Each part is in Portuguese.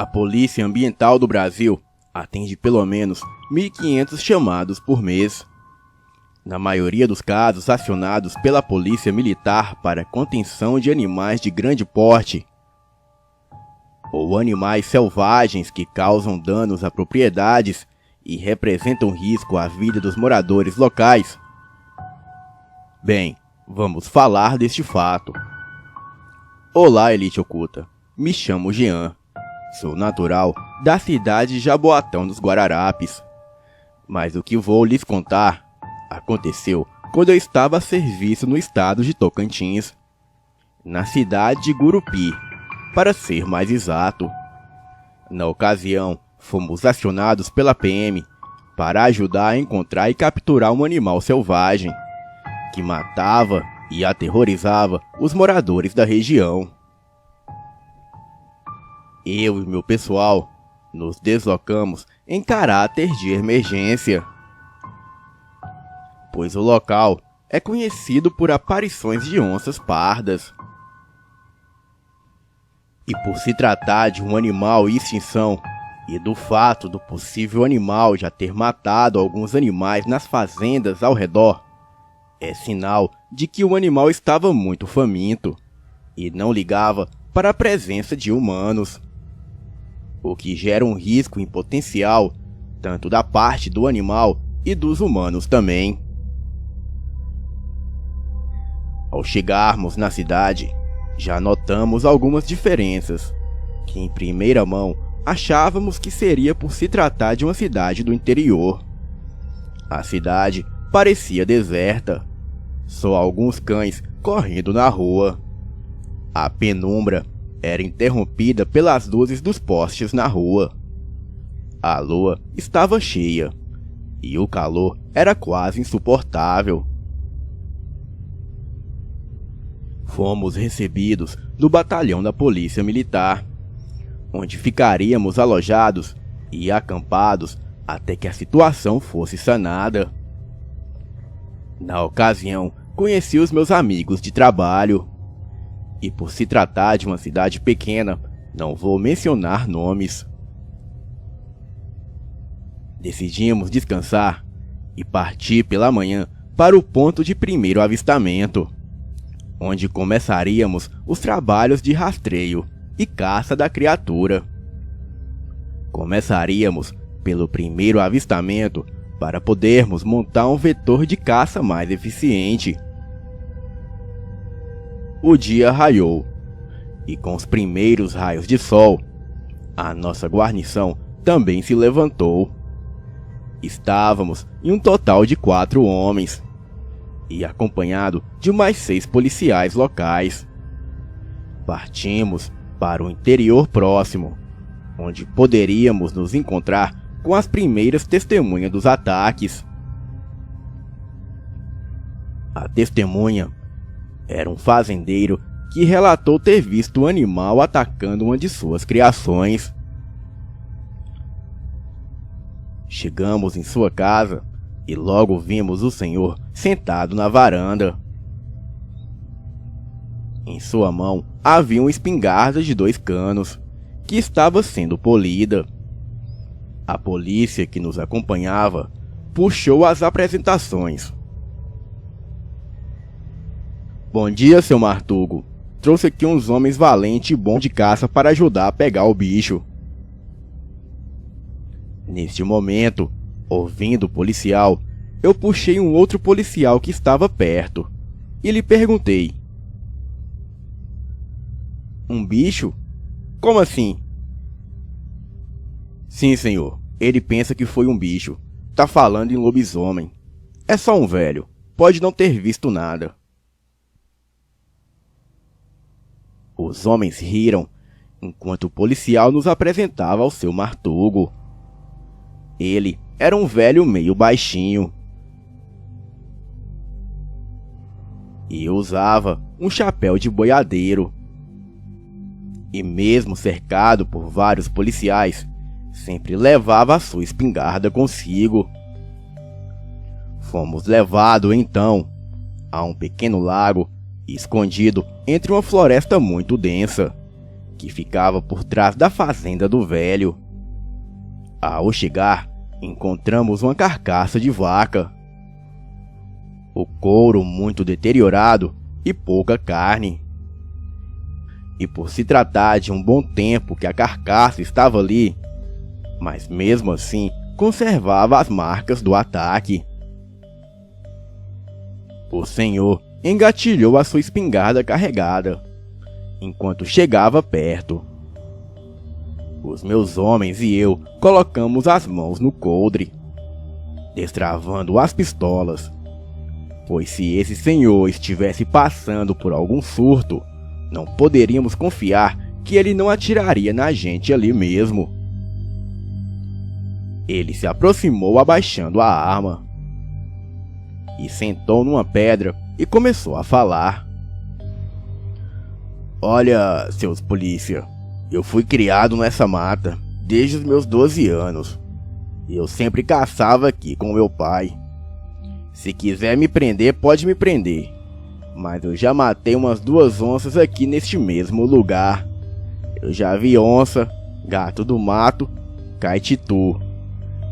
A Polícia Ambiental do Brasil atende pelo menos 1.500 chamados por mês. Na maioria dos casos acionados pela Polícia Militar para contenção de animais de grande porte ou animais selvagens que causam danos a propriedades e representam risco à vida dos moradores locais. Bem, vamos falar deste fato. Olá, Elite Oculta. Me chamo Jean. Sou natural da cidade de Jaboatão dos Guararapes. Mas o que vou lhes contar aconteceu quando eu estava a serviço no estado de Tocantins, na cidade de Gurupi, para ser mais exato. Na ocasião, fomos acionados pela PM para ajudar a encontrar e capturar um animal selvagem que matava e aterrorizava os moradores da região. Eu e meu pessoal nos deslocamos em caráter de emergência, pois o local é conhecido por aparições de onças pardas. E por se tratar de um animal em extinção, e do fato do possível animal já ter matado alguns animais nas fazendas ao redor, é sinal de que o animal estava muito faminto e não ligava para a presença de humanos, o que gera um risco em potencial tanto da parte do animal e dos humanos também. Ao chegarmos na cidade, já notamos algumas diferenças, que em primeira mão achávamos que seria por se tratar de uma cidade do interior. A cidade parecia deserta, só alguns cães correndo na rua. A penumbra era interrompida pelas luzes dos postes na rua. A lua estava cheia e o calor era quase insuportável. Fomos recebidos no batalhão da Polícia Militar, onde ficaríamos alojados e acampados até que a situação fosse sanada. Na ocasião, conheci os meus amigos de trabalho, e por se tratar de uma cidade pequena, não vou mencionar nomes. Decidimos descansar e partir pela manhã para o ponto de primeiro avistamento, onde começaríamos os trabalhos de rastreio e caça da criatura. Começaríamos pelo primeiro avistamento para podermos montar um vetor de caça mais eficiente. O dia raiou, e com os primeiros raios de sol, a nossa guarnição também se levantou. Estávamos em um total de 4 homens, e acompanhado de mais 6 policiais locais. Partimos para o interior próximo, onde poderíamos nos encontrar com as primeiras testemunhas dos ataques. A testemunha era um fazendeiro que relatou ter visto o animal atacando uma de suas criações. Chegamos em sua casa e logo vimos o senhor sentado na varanda. Em sua mão havia uma espingarda de 2 canos, que estava sendo polida. A polícia que nos acompanhava puxou as apresentações. Bom dia, seu Martugo. Trouxe aqui uns homens valentes e bons de caça para ajudar a pegar o bicho. Neste momento, ouvindo o policial, eu puxei um outro policial que estava perto e lhe perguntei: um bicho? Como assim? Sim, senhor. Ele pensa que foi um bicho. Tá falando em lobisomem. É só um velho. Pode não ter visto nada. Os homens riram enquanto o policial nos apresentava ao seu Martugo. Ele era um velho meio baixinho e usava um chapéu de boiadeiro. E mesmo cercado por vários policiais, sempre levava a sua espingarda consigo. Fomos levados então a um pequeno lago escondido entre uma floresta muito densa, que ficava por trás da fazenda do velho. Ao chegar, encontramos uma carcaça de vaca. O couro muito deteriorado e pouca carne. E por se tratar de um bom tempo que a carcaça estava ali, mas mesmo assim conservava as marcas do ataque. O senhor engatilhou a sua espingarda carregada, enquanto chegava perto. Os meus homens e eu colocamos as mãos no coldre, destravando as pistolas, pois se esse senhor estivesse passando por algum surto, não poderíamos confiar que ele não atiraria na gente ali mesmo. Ele se aproximou abaixando a arma e sentou numa pedra e começou a falar. Olha, seus polícia, eu fui criado nessa mata desde os meus 12 anos. E eu sempre caçava aqui com meu pai. Se quiser me prender, pode me prender. Mas eu já matei umas 2 onças aqui neste mesmo lugar. Eu já vi onça, gato do mato, caititu.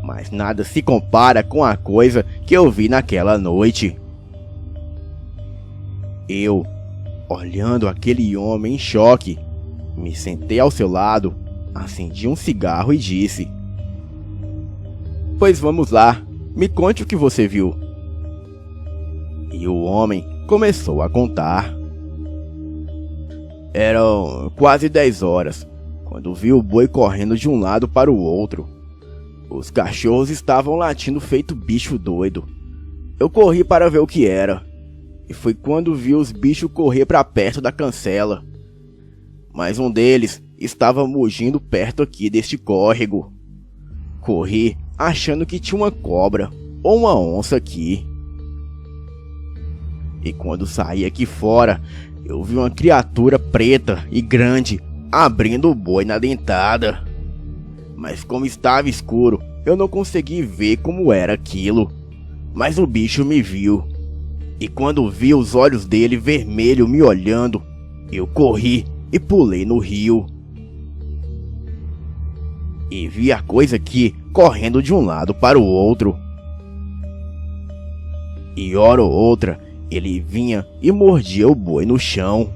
Mas nada se compara com a coisa que eu vi naquela noite. Eu, olhando aquele homem em choque, me sentei ao seu lado, acendi um cigarro e disse: Pois vamos lá, me conte o que você viu. E o homem começou a contar. Eram quase 10 horas, quando vi o boi correndo de um lado para o outro. Os cachorros estavam latindo feito bicho doido. Eu corri para ver o que era, e foi quando vi os bichos correr para perto da cancela. Mas um deles estava mugindo perto aqui deste córrego. Corri achando que tinha uma cobra ou uma onça aqui. E quando saí aqui fora, eu vi uma criatura preta e grande abrindo o boi na dentada. Mas como estava escuro, eu não consegui ver como era aquilo. Mas o bicho me viu. E quando vi os olhos dele vermelhos me olhando, eu corri e pulei no rio. E vi a coisa aqui correndo de um lado para o outro. E hora ou outra, ele vinha e mordia o boi no chão.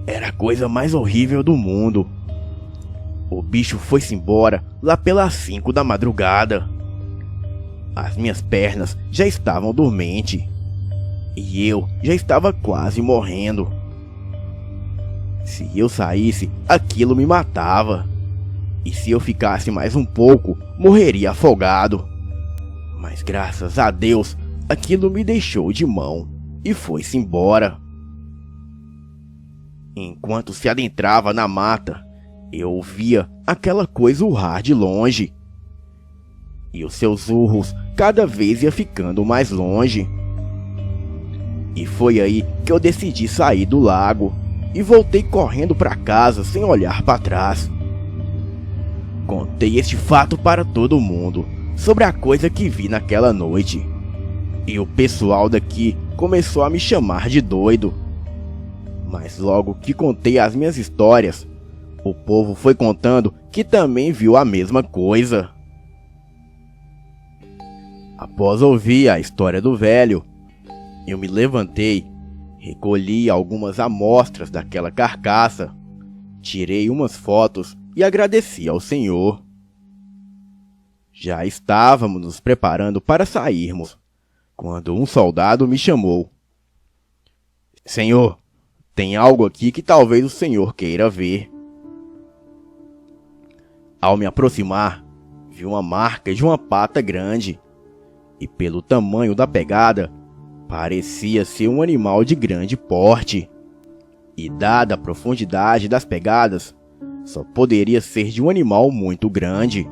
Era a coisa mais horrível do mundo. O bicho foi-se embora lá pelas 5 da madrugada. As minhas pernas já estavam dormentes. E eu já estava quase morrendo. Se eu saísse, aquilo me matava. E se eu ficasse mais um pouco, morreria afogado. Mas graças a Deus, aquilo me deixou de mão e foi-se embora. Enquanto se adentrava na mata, eu ouvia aquela coisa urrar de longe. E os seus urros cada vez ia ficando mais longe. E foi aí que eu decidi sair do lago e voltei correndo para casa sem olhar para trás. Contei este fato para todo mundo sobre a coisa que vi naquela noite. E o pessoal daqui começou a me chamar de doido. Mas logo que contei as minhas histórias, o povo foi contando que também viu a mesma coisa. Após ouvir a história do velho, eu me levantei, recolhi algumas amostras daquela carcaça, tirei umas fotos e agradeci ao senhor. Já estávamos nos preparando para sairmos, quando um soldado me chamou. Senhor, tem algo aqui que talvez o senhor queira ver. Ao me aproximar, vi uma marca de uma pata grande, e pelo tamanho da pegada, parecia ser um animal de grande porte. E dada a profundidade das pegadas, só poderia ser de um animal muito grande.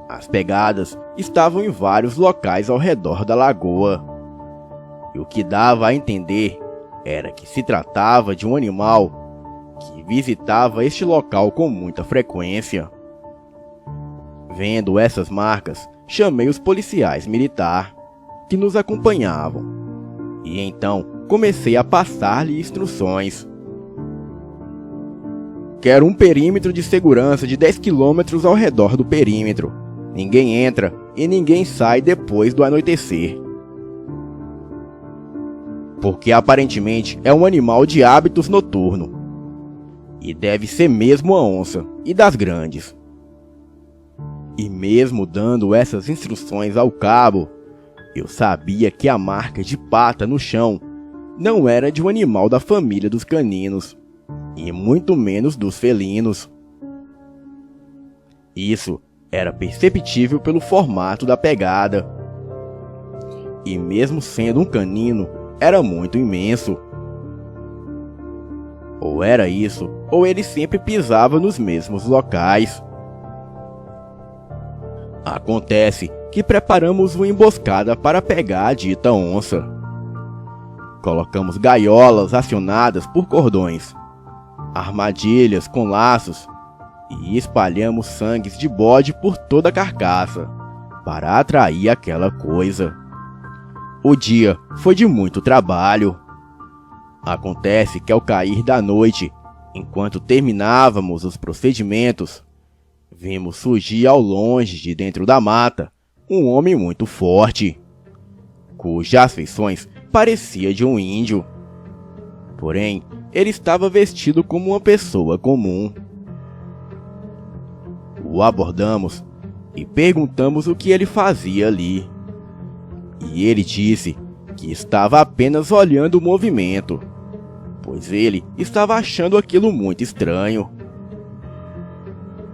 As pegadas estavam em vários locais ao redor da lagoa, e o que dava a entender era que se tratava de um animal que visitava este local com muita frequência. Vendo essas marcas, chamei os policiais militares que nos acompanhavam, e então comecei a passar-lhe instruções. Quero um perímetro de segurança de 10 quilômetros ao redor do perímetro. Ninguém entra e ninguém sai depois do anoitecer. Porque aparentemente é um animal de hábitos noturnos. E deve ser mesmo a onça, e das grandes. E mesmo dando essas instruções ao cabo, eu sabia que a marca de pata no chão não era de um animal da família dos caninos, e muito menos dos felinos. Isso era perceptível pelo formato da pegada. E mesmo sendo um canino, era muito imenso. Ou era isso, ou ele sempre pisava nos mesmos locais. Acontece que preparamos uma emboscada para pegar a dita onça. Colocamos gaiolas acionadas por cordões, armadilhas com laços e espalhamos sangues de bode por toda a carcaça para atrair aquela coisa. O dia foi de muito trabalho. Acontece que ao cair da noite, enquanto terminávamos os procedimentos, vimos surgir ao longe de dentro da mata um homem muito forte, cujas feições parecia de um índio. Porém, ele estava vestido como uma pessoa comum. O abordamos e perguntamos o que ele fazia ali. E ele disse que estava apenas olhando o movimento, pois ele estava achando aquilo muito estranho.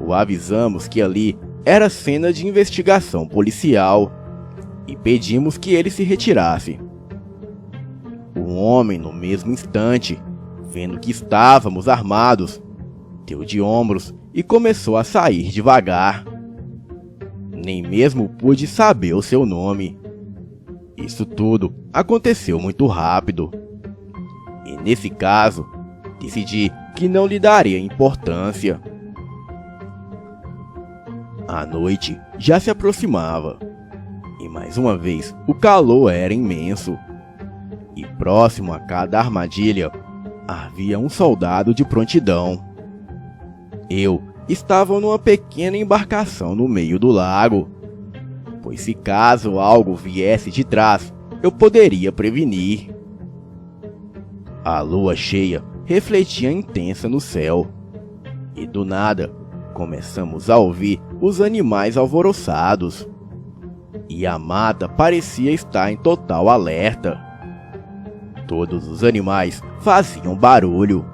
O avisamos que ali era cena de investigação policial e pedimos que ele se retirasse. O homem, no mesmo instante, vendo que estávamos armados, deu de ombros e começou a sair devagar. Nem mesmo pude saber o seu nome. Isso tudo aconteceu muito rápido. E nesse caso, decidi que não lhe daria importância. A noite já se aproximava, e mais uma vez o calor era imenso. E próximo a cada armadilha havia um soldado de prontidão. Eu estava numa pequena embarcação no meio do lago, pois se caso algo viesse de trás, eu poderia prevenir. A lua cheia refletia intensa no céu, e do nada começamos a ouvir os animais alvoroçados, e a mata parecia estar em total alerta. Todos os animais faziam barulho.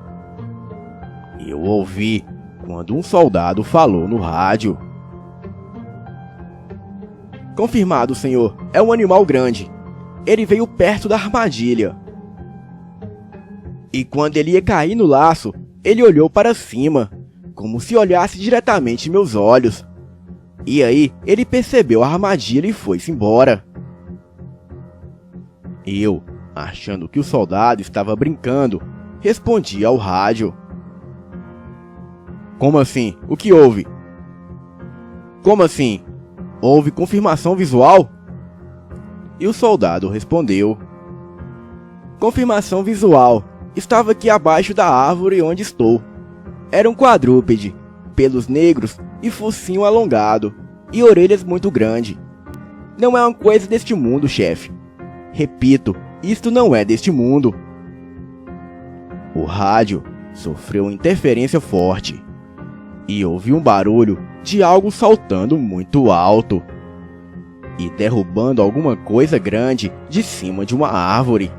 Eu ouvi quando um soldado falou no rádio. Confirmado, senhor. É um animal grande. Ele veio perto da armadilha. E quando ele ia cair no laço, ele olhou para cima, como se olhasse diretamente em meus olhos. E aí, ele percebeu a armadilha e foi-se embora. Eu, achando que o soldado estava brincando, respondi ao rádio. Como assim? O que houve? Como assim? Houve confirmação visual? E o soldado respondeu. Confirmação visual. Estava aqui abaixo da árvore onde estou. Era um quadrúpede, pelos negros e focinho alongado, e orelhas muito grandes. Não é uma coisa deste mundo, chefe. Repito, isto não é deste mundo. O rádio sofreu interferência forte, e ouvi um barulho de algo saltando muito alto e derrubando alguma coisa grande de cima de uma árvore.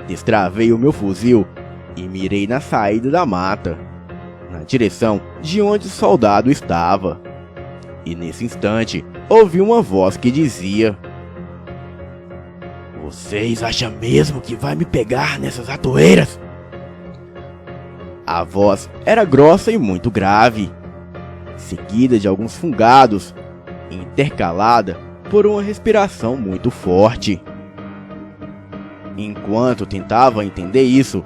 Destravei o meu fuzil e mirei na saída da mata, na direção de onde o soldado estava. E nesse instante, ouvi uma voz que dizia: "Vocês acham mesmo que vai me pegar nessas ratoeiras?" A voz era grossa e muito grave, seguida de alguns fungados, intercalada por uma respiração muito forte. Enquanto tentava entender isso,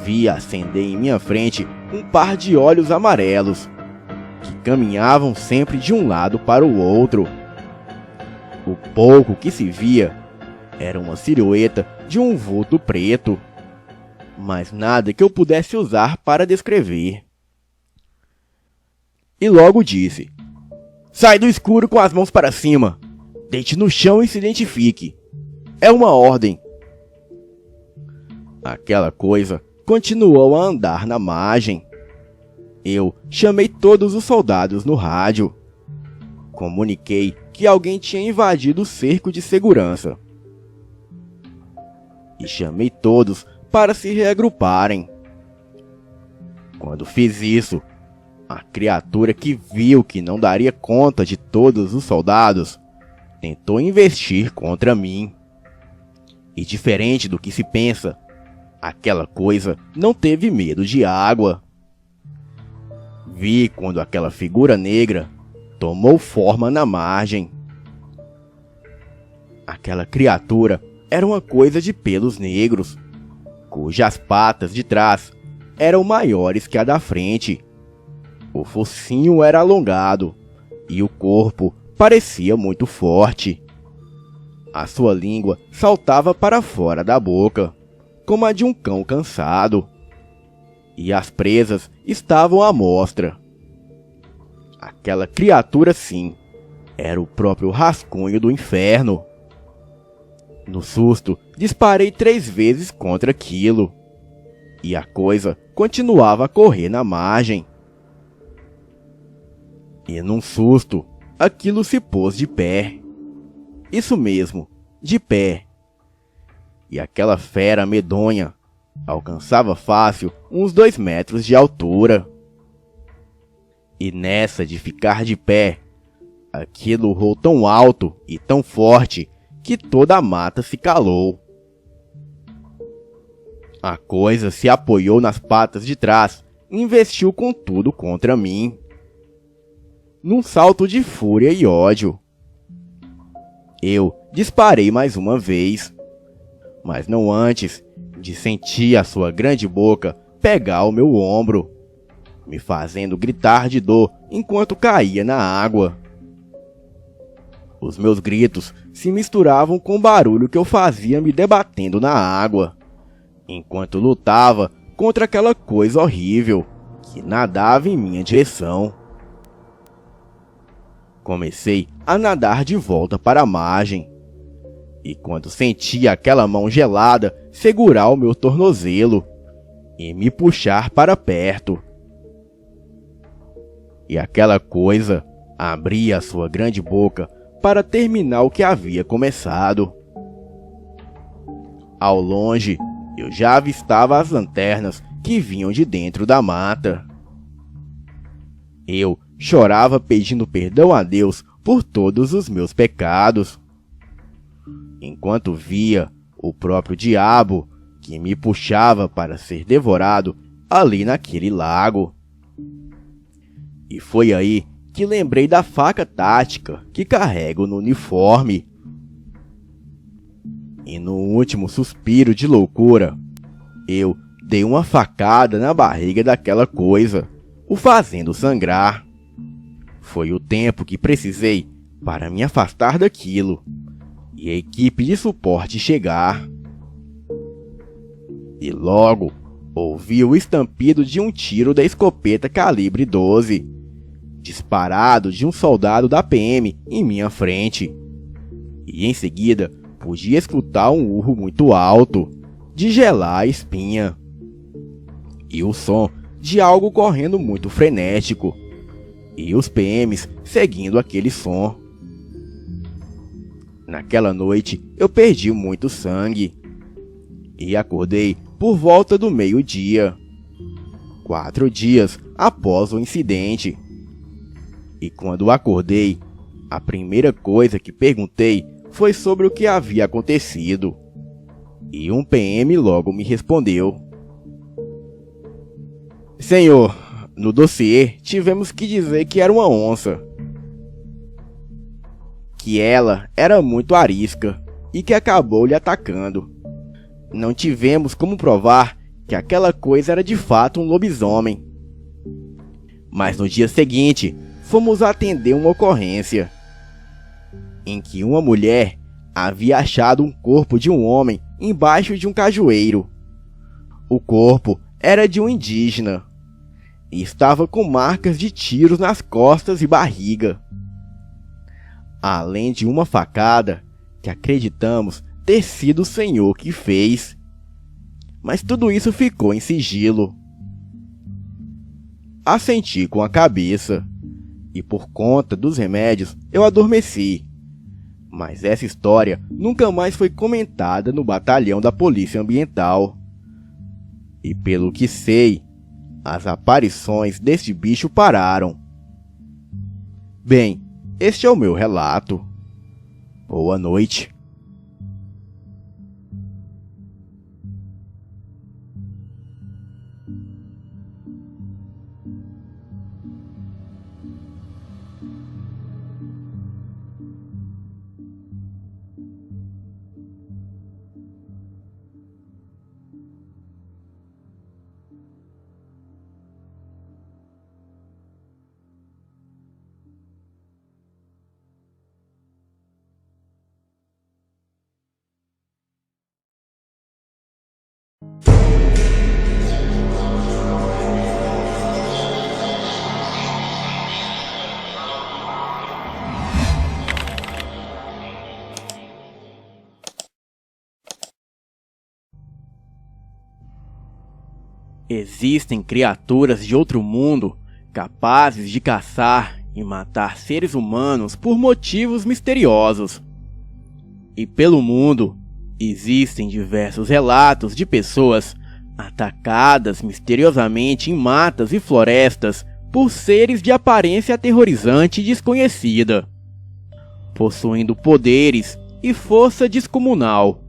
vi acender em minha frente um par de olhos amarelos, que caminhavam sempre de um lado para o outro. O pouco que se via era uma silhueta de um vulto preto, mas nada que eu pudesse usar para descrever. E logo disse: sai do escuro com as mãos para cima. Deite no chão e se identifique. É uma ordem. Aquela coisa continuou a andar na margem. Eu chamei todos os soldados no rádio. Comuniquei que alguém tinha invadido o cerco de segurança. E chamei todos para se reagruparem. Quando fiz isso, a criatura que viu que não daria conta de todos os soldados tentou investir contra mim. E diferente do que se pensa, aquela coisa não teve medo de água. Vi quando aquela figura negra tomou forma na margem. Aquela criatura era uma coisa de pelos negros, cujas patas de trás eram maiores que a da frente. O focinho era alongado e o corpo parecia muito forte. A sua língua saltava para fora da boca, como a de um cão cansado. E as presas estavam à mostra. Aquela criatura, sim, era o próprio rascunho do inferno. No susto, disparei 3 vezes contra aquilo. E a coisa continuava a correr na margem. E num susto, aquilo se pôs de pé. Isso mesmo, de pé. E aquela fera medonha alcançava fácil uns 2 metros de altura. E nessa de ficar de pé, aquilo urrou tão alto e tão forte que toda a mata se calou. A coisa se apoiou nas patas de trás e investiu com tudo contra mim. Num salto de fúria e ódio, eu disparei mais uma vez, mas não antes de sentir a sua grande boca pegar o meu ombro, me fazendo gritar de dor enquanto caía na água. Os meus gritos se misturavam com o barulho que eu fazia me debatendo na água, enquanto lutava contra aquela coisa horrível que nadava em minha direção. Comecei a nadar de volta para a margem, e quando senti aquela mão gelada segurar o meu tornozelo e me puxar para perto, e aquela coisa abria a sua grande boca para terminar o que havia começado. Ao longe, eu já avistava as lanternas que vinham de dentro da mata. Eu chorava pedindo perdão a Deus por todos os meus pecados, enquanto via o próprio diabo que me puxava para ser devorado ali naquele lago. E foi aí que lembrei da faca tática que carrego no uniforme. E no último suspiro de loucura, eu dei uma facada na barriga daquela coisa, o fazendo sangrar. Foi o tempo que precisei para me afastar daquilo e a equipe de suporte chegar. E logo ouvi o estampido de um tiro da escopeta calibre 12, disparado de um soldado da PM em minha frente. E em seguida podia escutar um urro muito alto, de gelar a espinha, e o som de algo correndo muito frenético, e os PMs seguindo aquele som. Naquela noite eu perdi muito sangue e acordei por volta do meio-dia, 4 dias após o incidente. E quando acordei, a primeira coisa que perguntei foi sobre o que havia acontecido. E um PM logo me respondeu: senhor, no dossiê tivemos que dizer que era uma onça, que ela era muito arisca e que acabou lhe atacando. Não tivemos como provar que aquela coisa era de fato um lobisomem. Mas no dia seguinte, fomos atender uma ocorrência em que uma mulher havia achado um corpo de um homem embaixo de um cajueiro. O corpo era de um indígena e estava com marcas de tiros nas costas e barriga, além de uma facada que acreditamos ter sido o senhor que fez. Mas tudo isso ficou em sigilo. Assenti com a cabeça e por conta dos remédios eu adormeci. Mas essa história nunca mais foi comentada no batalhão da Polícia Ambiental. E pelo que sei, as aparições deste bicho pararam. Bem, este é o meu relato. Boa noite. Existem criaturas de outro mundo capazes de caçar e matar seres humanos por motivos misteriosos. E pelo mundo existem diversos relatos de pessoas atacadas misteriosamente em matas e florestas por seres de aparência aterrorizante e desconhecida, possuindo poderes e força descomunal.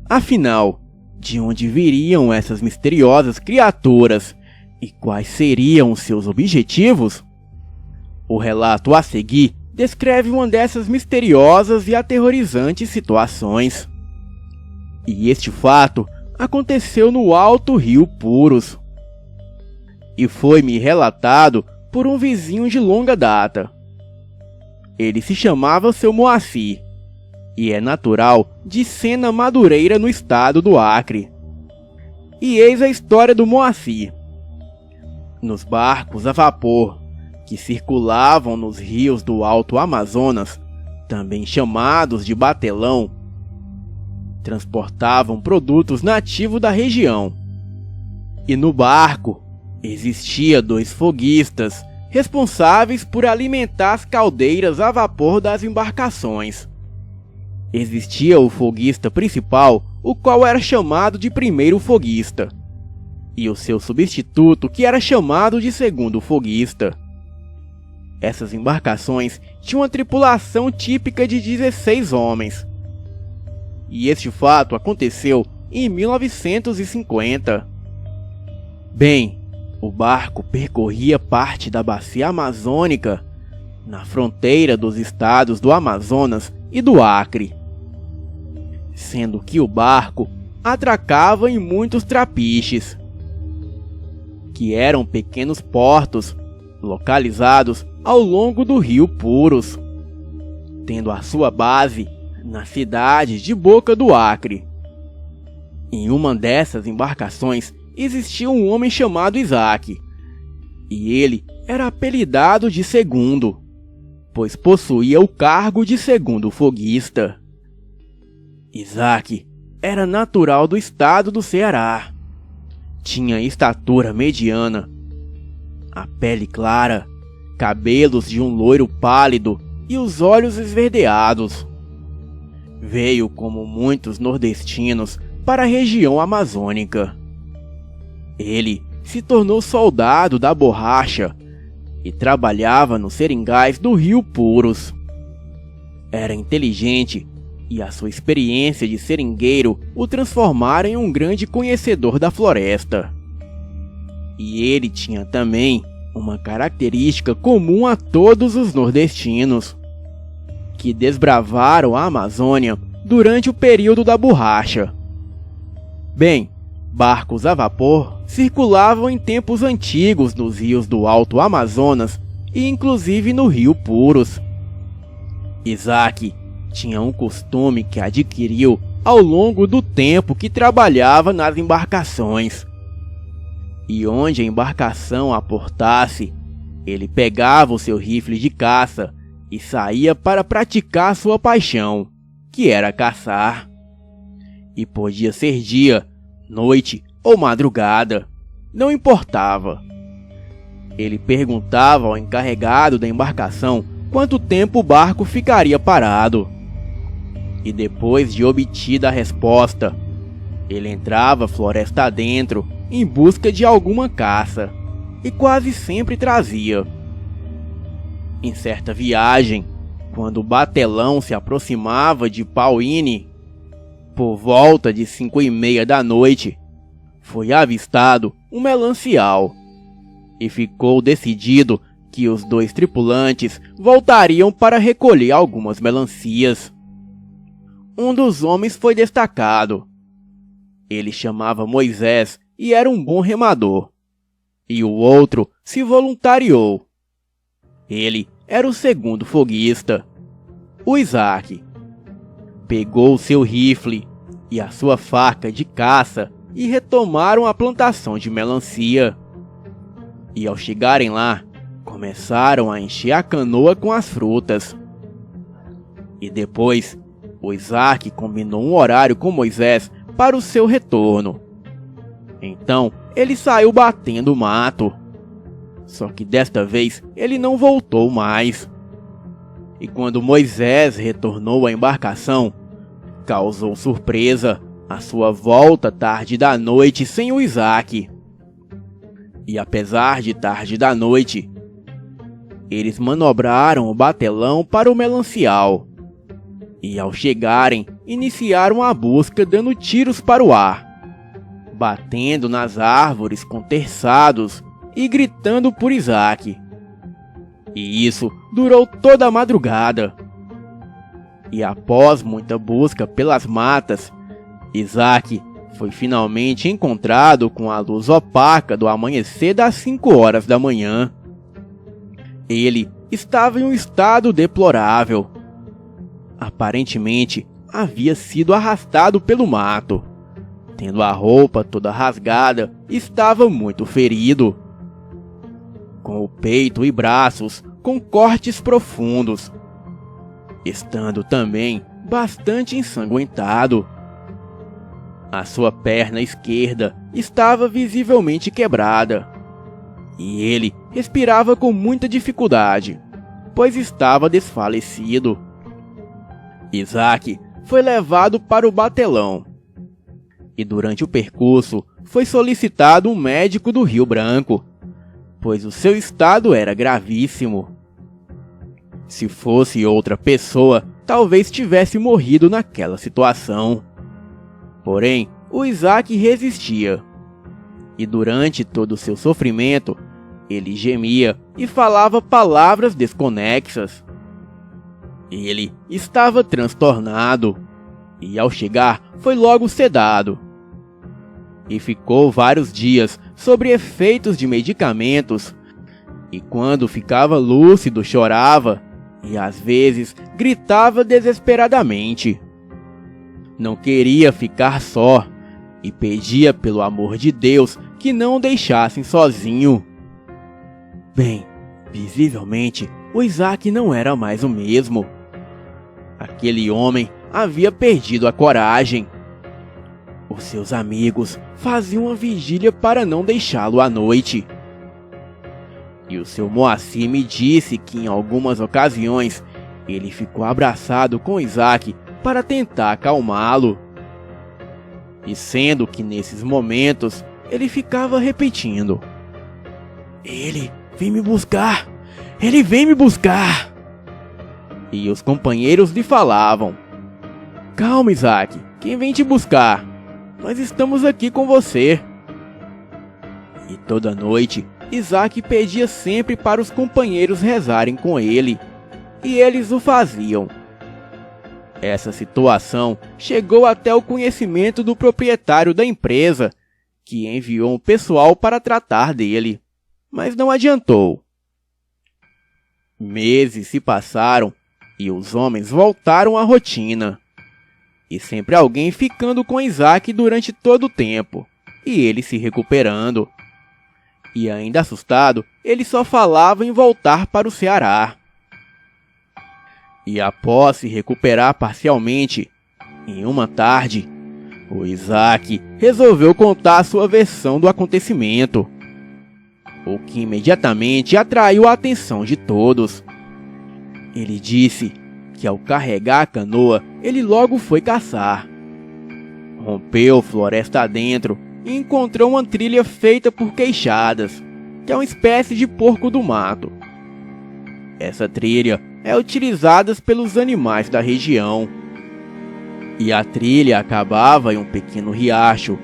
Afinal, de onde viriam essas misteriosas criaturas e quais seriam seus objetivos? O relato a seguir descreve uma dessas misteriosas e aterrorizantes situações. E este fato aconteceu no Alto Rio Purus. E foi-me relatado por um vizinho de longa data. Ele se chamava seu Moacir e é natural de Sena Madureira, no estado do Acre. E eis a história do Moacir. Nos barcos a vapor que circulavam nos rios do Alto Amazonas, também chamados de batelão, transportavam produtos nativos da região. E no barco existia 2 foguistas responsáveis por alimentar as caldeiras a vapor das embarcações. Existia o foguista principal, o qual era chamado de primeiro foguista, e o seu substituto, que era chamado de segundo foguista. Essas embarcações tinham uma tripulação típica de 16 homens. E este fato aconteceu em 1950. Bem, o barco percorria parte da bacia amazônica, na fronteira dos estados do Amazonas e do Acre, sendo que o barco atracava em muitos trapiches, que eram pequenos portos localizados ao longo do Rio Purus, tendo a sua base na cidade de Boca do Acre. Em uma dessas embarcações existia um homem chamado Isaac, e ele era apelidado de Segundo, pois possuía o cargo de segundo foguista. Isaac era natural do estado do Ceará. Tinha estatura mediana, a pele clara, cabelos de um loiro pálido e os olhos esverdeados. Veio, como muitos nordestinos, para a região amazônica. Ele se tornou soldado da borracha e trabalhava nos seringais do Rio Purus. Era inteligente e a sua experiência de seringueiro o transformara em um grande conhecedor da floresta. E ele tinha também uma característica comum a todos os nordestinos, que desbravaram a Amazônia durante o período da borracha. Bem, barcos a vapor circulavam em tempos antigos nos rios do Alto Amazonas e inclusive no Rio Purus. Isaac tinha um costume que adquiriu ao longo do tempo que trabalhava nas embarcações. E onde a embarcação aportasse, ele pegava o seu rifle de caça e saía para praticar sua paixão, que era caçar. E podia ser dia, noite ou madrugada, não importava. Ele perguntava ao encarregado da embarcação quanto tempo o barco ficaria parado. E depois de obtida a resposta, ele entrava floresta adentro em busca de alguma caça, e quase sempre trazia. Em certa viagem, quando o batelão se aproximava de Pauíne, por volta de 5:30 da noite, foi avistado um melancial, e ficou decidido que os 2 tripulantes voltariam para recolher algumas melancias. Um dos homens foi destacado. Ele chamava Moisés e era um bom remador. E o outro se voluntariou. Ele era o segundo foguista, o Isaac. Pegou o seu rifle e a sua faca de caça e retomaram a plantação de melancia. E ao chegarem lá, começaram a encher a canoa com as frutas. E depois, o Isaac combinou um horário com Moisés para o seu retorno. Então, ele saiu batendo o mato. Só que desta vez, ele não voltou mais. E quando Moisés retornou à embarcação, causou surpresa a sua volta tarde da noite sem o Isaac. E apesar de tarde da noite, eles manobraram o batelão para o melancial. E ao chegarem, iniciaram a busca dando tiros para o ar, batendo nas árvores com terçados e gritando por Isaac. E isso durou toda a madrugada. E após muita busca pelas matas, Isaac foi finalmente encontrado com a luz opaca do amanhecer das 5 horas da manhã. Ele estava em um estado deplorável. Aparentemente, havia sido arrastado pelo mato. Tendo a roupa toda rasgada, estava muito ferido. Com o peito e braços com cortes profundos. Estando também bastante ensanguentado. A sua perna esquerda estava visivelmente quebrada. E ele respirava com muita dificuldade, pois estava desfalecido. Isaac foi levado para o batelão. E durante o percurso foi solicitado um médico do Rio Branco, pois o seu estado era gravíssimo. Se fosse outra pessoa, talvez tivesse morrido naquela situação. Porém, o Isaac resistia. E durante todo o seu sofrimento, ele gemia e falava palavras desconexas. Ele estava transtornado, e ao chegar foi logo sedado. E ficou vários dias sob efeitos de medicamentos, e quando ficava lúcido chorava, e às vezes gritava desesperadamente. Não queria ficar só, e pedia pelo amor de Deus que não o deixassem sozinho. Bem, visivelmente o Isaac não era mais o mesmo. Aquele homem havia perdido a coragem. Os seus amigos faziam uma vigília para não deixá-lo à noite. E o seu Moacir me disse que em algumas ocasiões ele ficou abraçado com Isaac para tentar acalmá-lo. E sendo que nesses momentos ele ficava repetindo: "Ele vem me buscar! Ele vem me buscar!" E os companheiros lhe falavam: "Calma, Isaac, quem vem te buscar? Nós estamos aqui com você." E toda noite, Isaac pedia sempre para os companheiros rezarem com ele, e eles o faziam. Essa situação chegou até o conhecimento do proprietário da empresa, que enviou um pessoal para tratar dele, mas não adiantou. Meses se passaram e os homens voltaram à rotina. e sempre alguém ficando com Isaac durante todo o tempo, e ele se recuperando. E ainda assustado, ele só falava em voltar para o Ceará. E após se recuperar parcialmente, em uma tarde, o Isaac resolveu contar a sua versão do acontecimento, o que imediatamente atraiu a atenção de todos. Ele disse que ao carregar a canoa, ele logo foi caçar. Rompeu floresta adentro e encontrou uma trilha feita por queixadas, que é uma espécie de porco do mato. Essa trilha é utilizada pelos animais da região. E a trilha acabava em um pequeno riacho,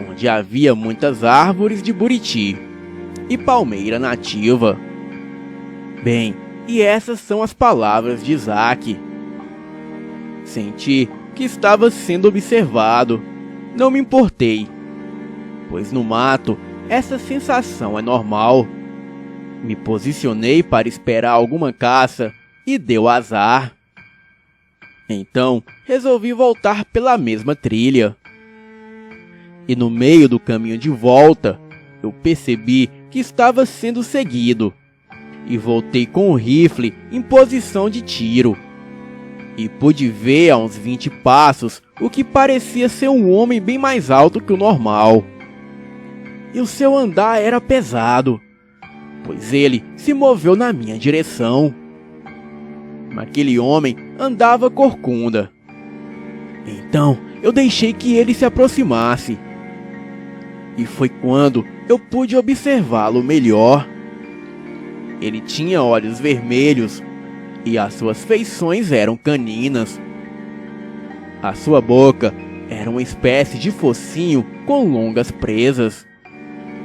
onde havia muitas árvores de buriti e palmeira nativa. Bem, e essas são as palavras de Isaac. Senti que estava sendo observado. Não me importei, pois no mato essa sensação é normal. Me posicionei para esperar alguma caça e deu azar. Então resolvi voltar pela mesma trilha. E no meio do caminho de volta, eu percebi que estava sendo seguido. E voltei com o rifle em posição de tiro. E pude ver a uns 20 passos o que parecia ser um homem bem mais alto que o normal. E o seu andar era pesado, pois ele se moveu na minha direção. Aquele homem andava corcunda. Então eu deixei que ele se aproximasse. E foi quando eu pude observá-lo melhor. Ele tinha olhos vermelhos e as suas feições eram caninas. A sua boca era uma espécie de focinho com longas presas.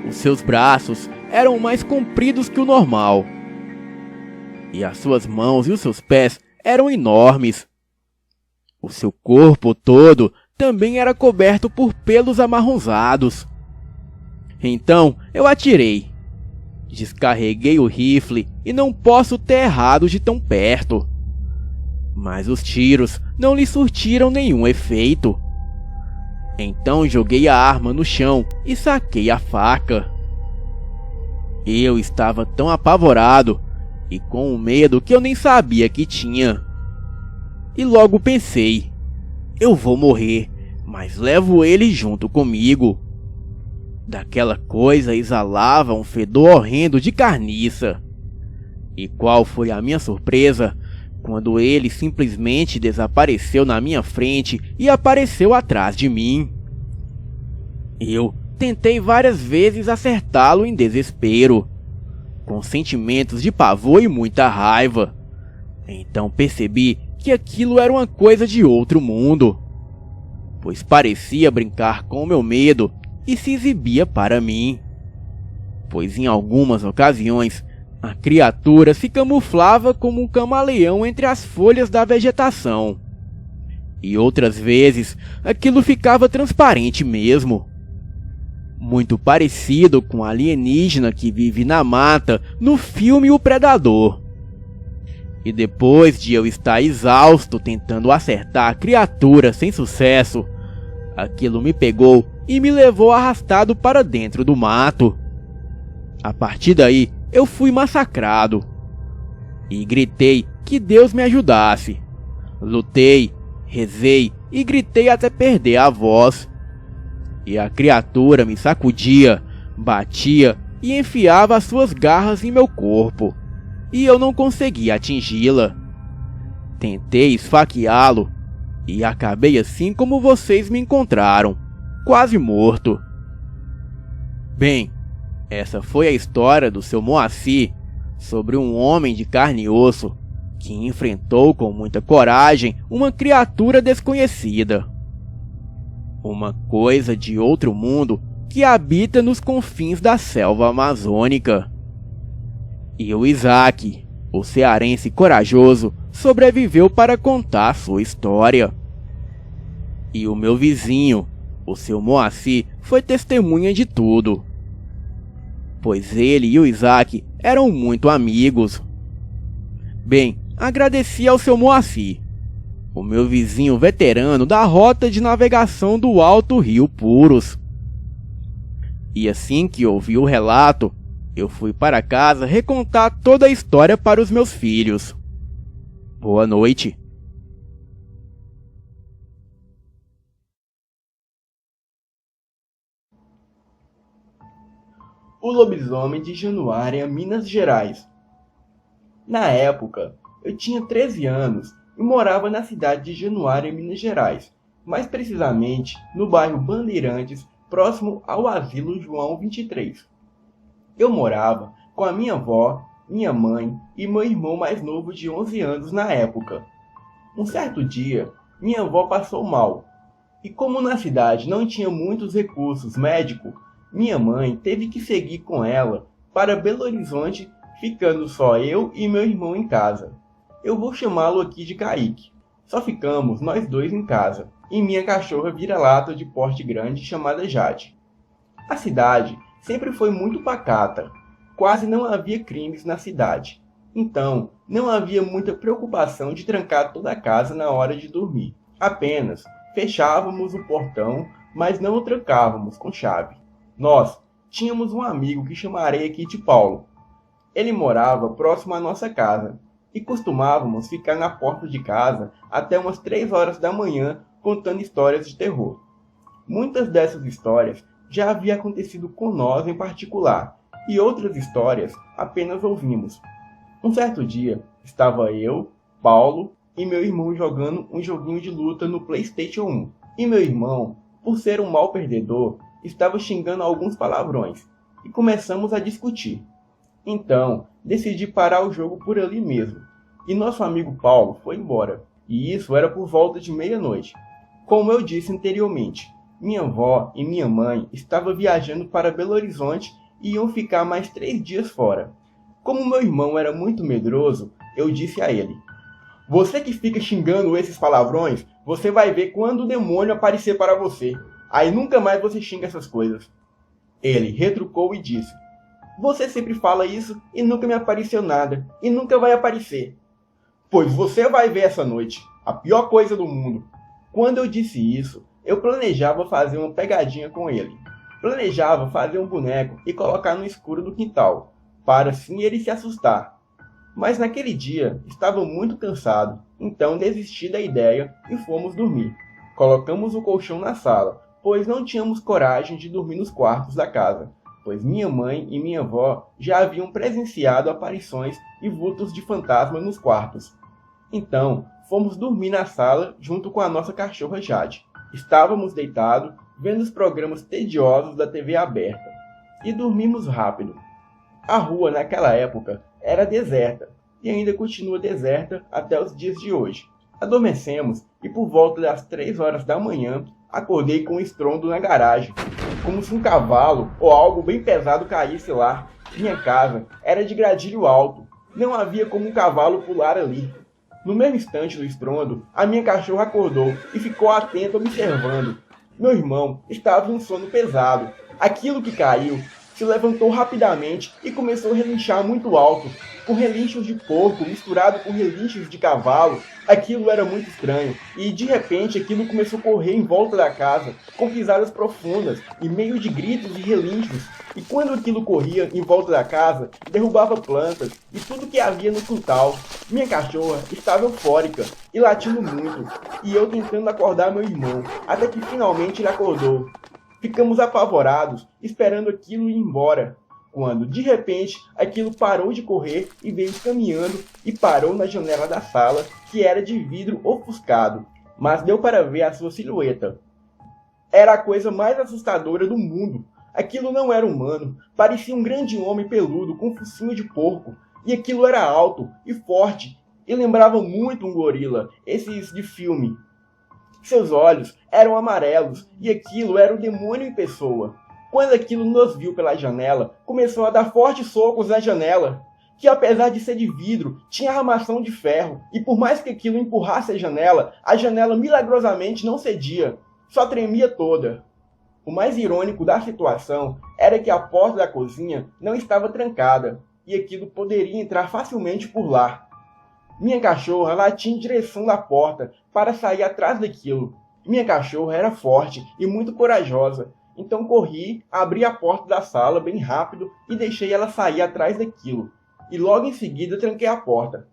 Os seus braços eram mais compridos que o normal. E as suas mãos e os seus pés eram enormes. O seu corpo todo também era coberto por pelos amarronzados. Então eu atirei. Descarreguei o rifle e não posso ter errado de tão perto. Mas os tiros não lhe surtiram nenhum efeito. Então joguei a arma no chão e saquei a faca. Eu estava tão apavorado e com um medo que eu nem sabia que tinha. E logo pensei, eu vou morrer, mas levo ele junto comigo. Daquela coisa exalava um fedor horrendo de carniça. E qual foi a minha surpresa quando ele simplesmente desapareceu na minha frente e apareceu atrás de mim. Eu tentei várias vezes acertá-lo em desespero, com sentimentos de pavor e muita raiva. Então percebi que aquilo era uma coisa de outro mundo, pois parecia brincar com o meu medo e se exibia para mim. Pois em algumas ocasiões a criatura se camuflava como um camaleão entre as folhas da vegetação. E outras vezes aquilo ficava transparente mesmo. Muito parecido com a alienígena que vive na mata no filme O Predador. E depois de eu estar exausto tentando acertar a criatura sem sucesso, aquilo me pegou e me levou arrastado para dentro do mato. A partir daí, eu fui massacrado. E gritei que Deus me ajudasse. Lutei, rezei e gritei até perder a voz. E a criatura me sacudia, batia e enfiava as suas garras em meu corpo. E eu não conseguia atingi-la. Tentei esfaqueá-lo e acabei assim como vocês me encontraram, quase morto. Bem, essa foi a história do seu Moacir sobre um homem de carne e osso que enfrentou com muita coragem uma criatura desconhecida. Uma coisa de outro mundo que habita nos confins da selva amazônica. E o Isaac, o cearense corajoso, sobreviveu para contar sua história. E o meu vizinho, o seu Moacir, foi testemunha de tudo, pois ele e o Isaac eram muito amigos. Bem, agradeci ao seu Moacir, o meu vizinho veterano da rota de navegação do Alto Rio Puros. E assim que ouvi o relato, eu fui para casa recontar toda a história para os meus filhos. Boa noite. O lobisomem de Januária, Minas Gerais. Na época, eu tinha 13 anos e morava na cidade de Januária, Minas Gerais, mais precisamente no bairro Bandeirantes, próximo ao Asilo João 23. Eu morava com a minha avó, minha mãe e meu irmão mais novo de 11 anos na época. Um certo dia, minha avó passou mal, e como na cidade não tinha muitos recursos médicos, minha mãe teve que seguir com ela para Belo Horizonte, ficando só eu e meu irmão em casa. Eu vou chamá-lo aqui de Kaique. Só ficamos nós dois em casa, e minha cachorra vira-lata de porte grande chamada Jade. A cidade sempre foi muito pacata, quase não havia crimes na cidade. Então, não havia muita preocupação de trancar toda a casa na hora de dormir. Apenas fechávamos o portão, mas não o trancávamos com chave. Nós tínhamos um amigo que chamarei aqui de Paulo. Ele morava próximo à nossa casa e costumávamos ficar na porta de casa até umas 3 horas da manhã contando histórias de terror. Muitas dessas histórias já haviam acontecido com nós em particular e outras histórias apenas ouvimos. Um certo dia, estava eu, Paulo e meu irmão jogando um joguinho de luta no PlayStation 1. E meu irmão, por ser um mau perdedor, estava xingando alguns palavrões, e começamos a discutir. Então, decidi parar o jogo por ali mesmo, e nosso amigo Paulo foi embora, e isso era por volta de meia-noite. Como eu disse anteriormente, minha avó e minha mãe estavam viajando para Belo Horizonte e iam ficar mais 3 dias fora. Como meu irmão era muito medroso, eu disse a ele: "Você que fica xingando esses palavrões, você vai ver quando o demônio aparecer para você. Aí nunca mais você xinga essas coisas." Ele retrucou e disse: "Você sempre fala isso e nunca me apareceu nada, e nunca vai aparecer." "Pois você vai ver essa noite, a pior coisa do mundo." Quando eu disse isso, eu planejava fazer uma pegadinha com ele. Planejava fazer um boneco e colocar no escuro do quintal, para assim ele se assustar. Mas naquele dia estava muito cansado, então desisti da ideia e fomos dormir. Colocamos o colchão na sala, pois não tínhamos coragem de dormir nos quartos da casa, pois minha mãe e minha avó já haviam presenciado aparições e vultos de fantasma nos quartos. Então, fomos dormir na sala junto com a nossa cachorra Jade. Estávamos deitados, vendo os programas tediosos da TV aberta, e dormimos rápido. A rua naquela época era deserta, e ainda continua deserta até os dias de hoje. Adormecemos e por volta das 3 horas da manhã, acordei com um estrondo na garagem, como se um cavalo ou algo bem pesado caísse lá. Minha casa era de gradilho alto, não havia como um cavalo pular ali. No mesmo instante do estrondo, a minha cachorra acordou e ficou atenta observando. Meu irmão estava em um sono pesado. Aquilo que caiu se levantou rapidamente e começou a relinchar muito alto, com relinchos de porco misturado com relinchos de cavalo. Aquilo era muito estranho, e de repente aquilo começou a correr em volta da casa, com pisadas profundas, e meio de gritos e relinchos. E quando aquilo corria em volta da casa, derrubava plantas e tudo que havia no quintal. Minha cachorra estava eufórica e latindo muito, e eu tentando acordar meu irmão, até que finalmente ele acordou. Ficamos apavorados, esperando aquilo ir embora, quando, de repente, aquilo parou de correr e veio caminhando e parou na janela da sala, que era de vidro ofuscado, mas deu para ver a sua silhueta. Era a coisa mais assustadora do mundo. Aquilo não era humano, parecia um grande homem peludo com focinho de porco, e aquilo era alto e forte, e lembrava muito um gorila, esses de filme. Seus olhos eram amarelos, e aquilo era o demônio em pessoa. Quando aquilo nos viu pela janela, começou a dar fortes socos na janela, que apesar de ser de vidro, tinha armação de ferro, e por mais que aquilo empurrasse a janela milagrosamente não cedia, só tremia toda. O mais irônico da situação era que a porta da cozinha não estava trancada, e aquilo poderia entrar facilmente por lá. Minha cachorra latia em direção da porta para sair atrás daquilo. Minha cachorra era forte e muito corajosa, então corri, abri a porta da sala bem rápido e deixei ela sair atrás daquilo. E logo em seguida tranquei a porta.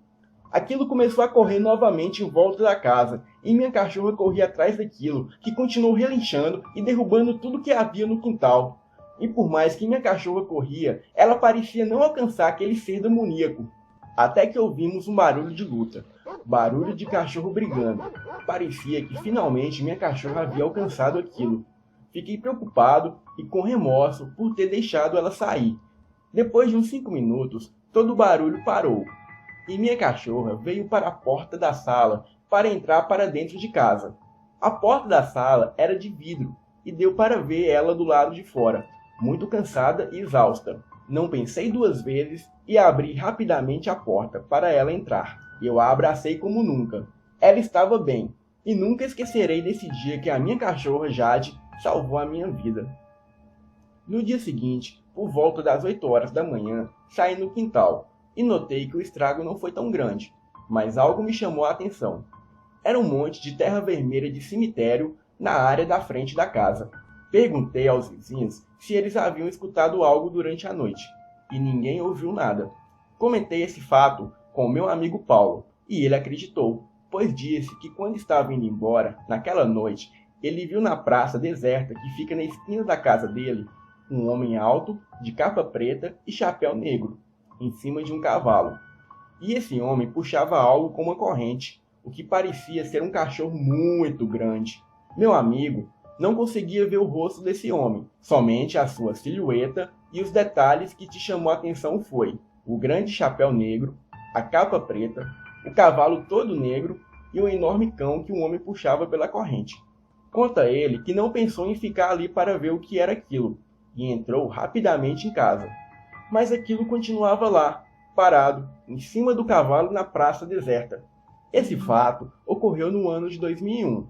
Aquilo começou a correr novamente em volta da casa, e minha cachorra corria atrás daquilo, que continuou relinchando e derrubando tudo que havia no quintal. E por mais que minha cachorra corria, ela parecia não alcançar aquele ser demoníaco. Até que ouvimos um barulho de luta, barulho de cachorro brigando. Parecia que finalmente minha cachorra havia alcançado aquilo. Fiquei preocupado e com remorso por ter deixado ela sair. Depois de uns 5 minutos, todo o barulho parou. E minha cachorra veio para a porta da sala para entrar para dentro de casa. A porta da sala era de vidro e deu para ver ela do lado de fora, muito cansada e exausta. Não pensei 2 vezes e abri rapidamente a porta para ela entrar. Eu a abracei como nunca. Ela estava bem e nunca esquecerei desse dia que a minha cachorra Jade salvou a minha vida. No dia seguinte, por volta das 8 horas da manhã, saí no quintal e notei que o estrago não foi tão grande, mas algo me chamou a atenção. Era um monte de terra vermelha de cemitério na área da frente da casa. Perguntei aos vizinhos se eles haviam escutado algo durante a noite, e ninguém ouviu nada. Comentei esse fato com meu amigo Paulo, e ele acreditou, pois disse que quando estava indo embora, naquela noite, ele viu na praça deserta que fica na esquina da casa dele, um homem alto, de capa preta e chapéu negro, em cima de um cavalo. E esse homem puxava algo com uma corrente, o que parecia ser um cachorro muito grande. Meu amigo não conseguia ver o rosto desse homem, somente a sua silhueta, e os detalhes que te chamou a atenção foi o grande chapéu negro, a capa preta, o cavalo todo negro e o enorme cão que o homem puxava pela corrente. Conta ele que não pensou em ficar ali para ver o que era aquilo, e entrou rapidamente em casa. Mas aquilo continuava lá, parado, em cima do cavalo na praça deserta. Esse fato ocorreu no ano de 2001.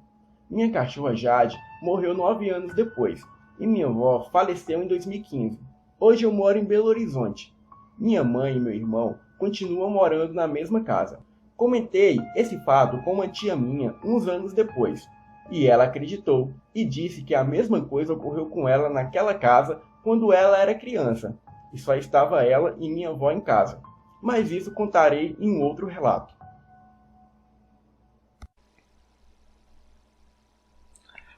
Minha cachorra Jade morreu 9 anos depois, e minha avó faleceu em 2015. Hoje eu moro em Belo Horizonte. Minha mãe e meu irmão continuam morando na mesma casa. Comentei esse fato com uma tia minha uns anos depois, e ela acreditou e disse que a mesma coisa ocorreu com ela naquela casa quando ela era criança, e só estava ela e minha avó em casa. Mas isso contarei em outro relato.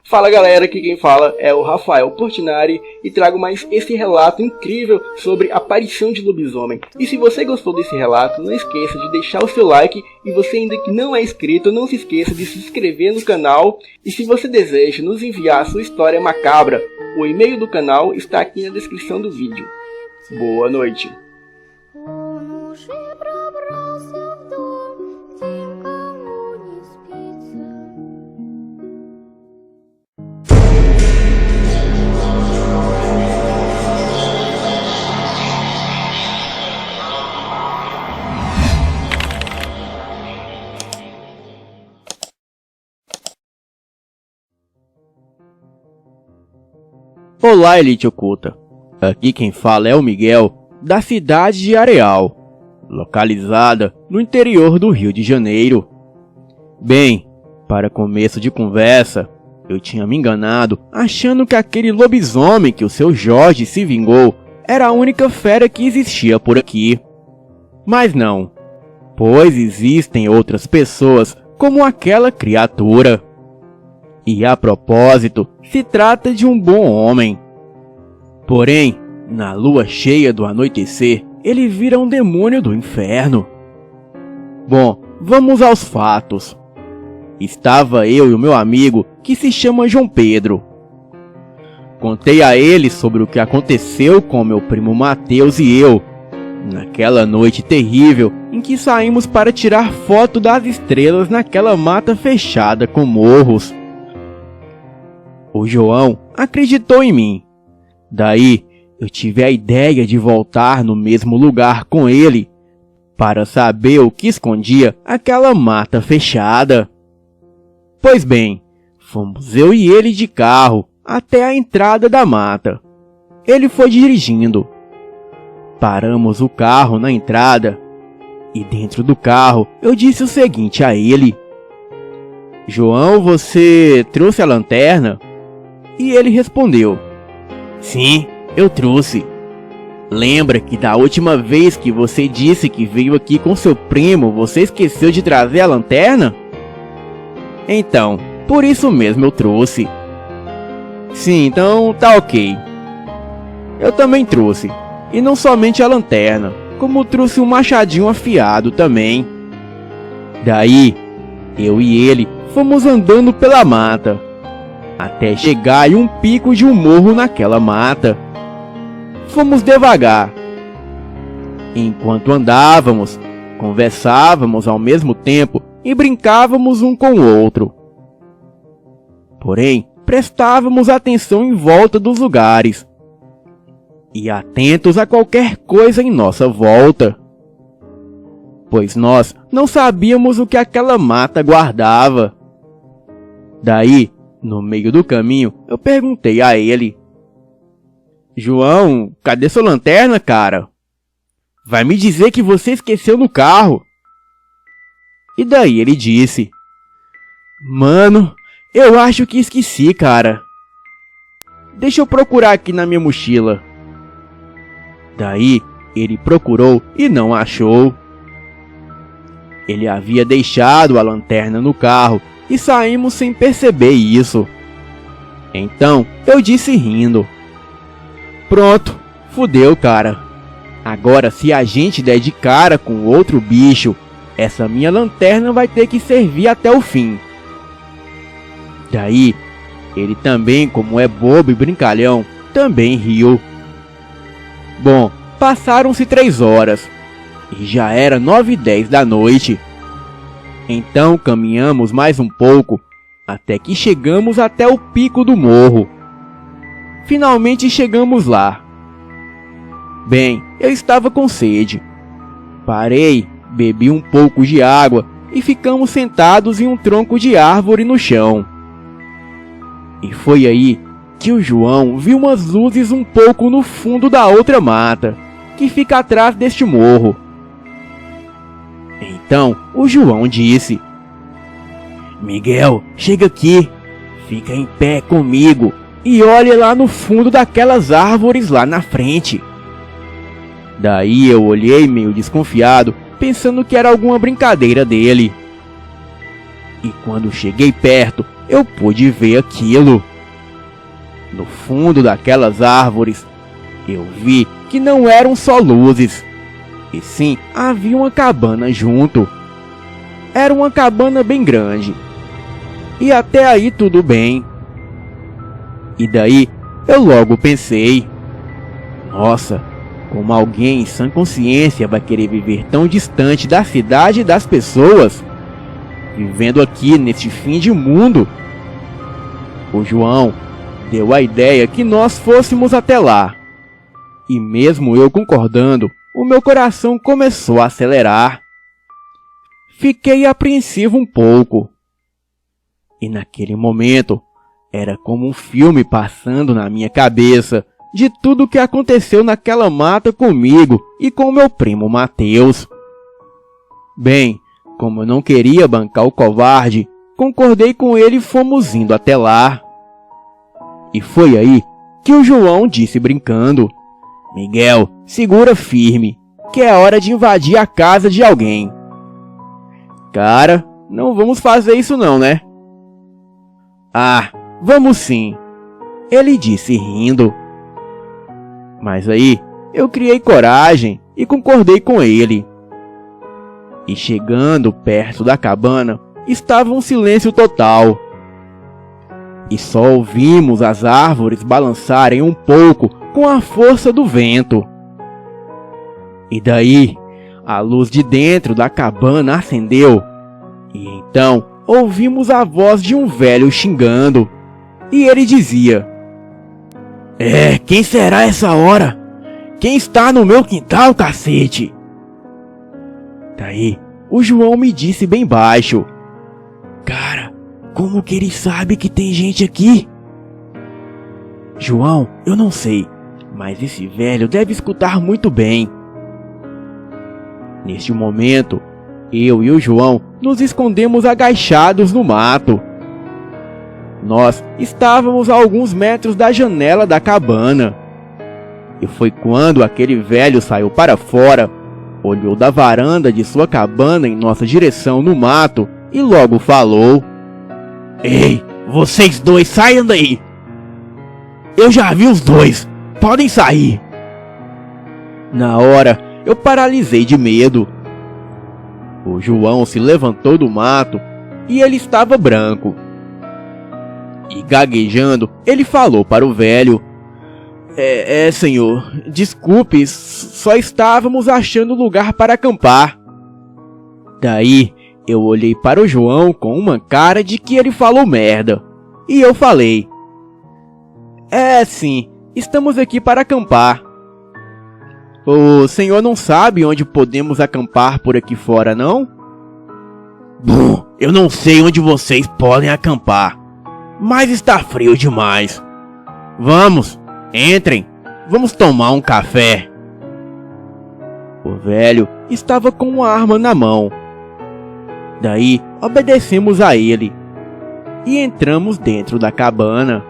Fala galera, aqui quem fala é o Rafael Portinari e trago mais esse relato incrível sobre a aparição de lobisomem. E se você gostou desse relato, não esqueça de deixar o seu like, e você ainda que não é inscrito, não se esqueça de se inscrever no canal. E se você deseja nos enviar a sua história macabra, o e-mail do canal está aqui na descrição do vídeo. Boa noite. Olá, Elite Oculta. Aqui quem fala é o Miguel, da cidade de Areal, localizada no interior do Rio de Janeiro. Bem, para começo de conversa, eu tinha me enganado achando que aquele lobisomem que o seu Jorge se vingou era a única fera que existia por aqui. Mas não, pois existem outras pessoas como aquela criatura. E a propósito, se trata de um bom homem. Porém, na lua cheia do anoitecer, ele vira um demônio do inferno. Bom, vamos aos fatos. Estava eu e o meu amigo, que se chama João Pedro. Contei a ele sobre o que aconteceu com meu primo Mateus e eu, naquela noite terrível em que saímos para tirar foto das estrelas naquela mata fechada com morros. O João acreditou em mim. Daí, eu tive a ideia de voltar no mesmo lugar com ele, para saber o que escondia aquela mata fechada. Pois bem, fomos eu e ele de carro até a entrada da mata. Ele foi dirigindo. Paramos o carro na entrada E dentro do carro, eu disse o seguinte a ele: João, você trouxe a lanterna? E ele respondeu: Sim, eu trouxe. Lembra que da última vez que você disse que veio aqui com seu primo, você esqueceu de trazer a lanterna? Então, por isso mesmo eu trouxe. Sim, então tá ok. Eu também trouxe. E não somente a lanterna, como trouxe um machadinho afiado também. Daí, eu e ele fomos andando pela mata, até chegar em um pico de um morro naquela mata. Fomos devagar. Enquanto andávamos, conversávamos ao mesmo tempo e brincávamos um com o outro. Porém, prestávamos atenção em volta dos lugares e atentos a qualquer coisa em nossa volta, pois nós não sabíamos o que aquela mata guardava. Daí, no meio do caminho, eu perguntei a ele: João, cadê sua lanterna, cara? Vai me dizer que você esqueceu no carro. E daí ele disse: Mano, eu acho que esqueci, cara. Deixa eu procurar aqui na minha mochila. Daí ele procurou e não achou. Ele havia deixado a lanterna no carro e saímos sem perceber isso. Então eu disse rindo: Pronto, fudeu, cara. Agora se a gente der de cara com outro bicho, essa minha lanterna vai ter que servir até o fim. Daí, ele também, como é bobo e brincalhão, também riu. Bom, passaram-se 3 horas, e já era 9h10 da noite. Então caminhamos mais um pouco, até que chegamos até o pico do morro. Finalmente chegamos lá. Bem, eu estava com sede. Parei, bebi um pouco de água e ficamos sentados em um tronco de árvore no chão. E foi aí que o João viu umas luzes um pouco no fundo da outra mata, que fica atrás deste morro. Então o João disse: Miguel, chega aqui, fica em pé comigo e olha lá no fundo daquelas árvores lá na frente. Daí eu olhei meio desconfiado, pensando que era alguma brincadeira dele. E quando cheguei perto, eu pude ver aquilo. No fundo daquelas árvores, eu vi que não eram só luzes, e sim havia uma cabana junto. Era uma cabana bem grande. E até aí tudo bem. E daí eu logo pensei: nossa, como alguém em sã consciência vai querer viver tão distante da cidade e das pessoas, vivendo aqui neste fim de mundo? O João deu a ideia que nós fôssemos até lá. E mesmo eu concordando, o meu coração começou a acelerar. Fiquei apreensivo um pouco. E naquele momento, era como um filme passando na minha cabeça de tudo o que aconteceu naquela mata comigo e com meu primo Mateus. Bem, como eu não queria bancar o covarde, concordei com ele e fomos indo até lá. E foi aí que o João disse brincando: Miguel, segura firme, que é hora de invadir a casa de alguém. Cara, não vamos fazer isso não, né? Ah, vamos sim, ele disse rindo. Mas aí eu criei coragem e concordei com ele. E chegando perto da cabana, estava um silêncio total. E só ouvimos as árvores balançarem um pouco com a força do vento. E daí, a luz de dentro da cabana acendeu. E então, ouvimos a voz de um velho xingando. E ele dizia: quem será essa hora? Quem está no meu quintal, cacete? Daí, o João me disse bem baixo: Cara, como que ele sabe que tem gente aqui? João, eu não sei, mas esse velho deve escutar muito bem. Neste momento, eu e o João nos escondemos agachados no mato. Nós estávamos a alguns metros da janela da cabana. E foi quando aquele velho saiu para fora, olhou da varanda de sua cabana em nossa direção no mato e logo falou: "Ei, vocês dois, saiam daí! Eu já vi os dois, podem sair!" Na hora, eu paralisei de medo. O João se levantou do mato e ele estava branco. E gaguejando, ele falou para o velho: senhor, desculpe, só estávamos achando lugar para acampar." Daí, eu olhei para o João com uma cara de que ele falou merda. E eu falei: sim, estamos aqui para acampar." "O senhor não sabe onde podemos acampar por aqui fora, não?" "Bom, eu não sei onde vocês podem acampar, mas está frio demais. Vamos, entrem, vamos tomar um café." O velho estava com uma arma na mão. Daí, obedecemos a ele e entramos dentro da cabana.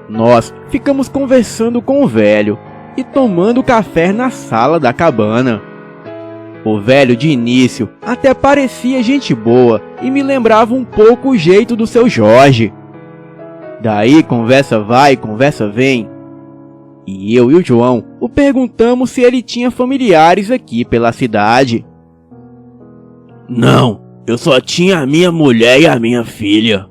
Nós ficamos conversando com o velho e tomando café na sala da cabana. O velho de início até parecia gente boa e me lembrava um pouco o jeito do seu Jorge. Daí conversa vai, conversa vem. E eu e o João o perguntamos se ele tinha familiares aqui pela cidade. "Não, eu só tinha a minha mulher e a minha filha."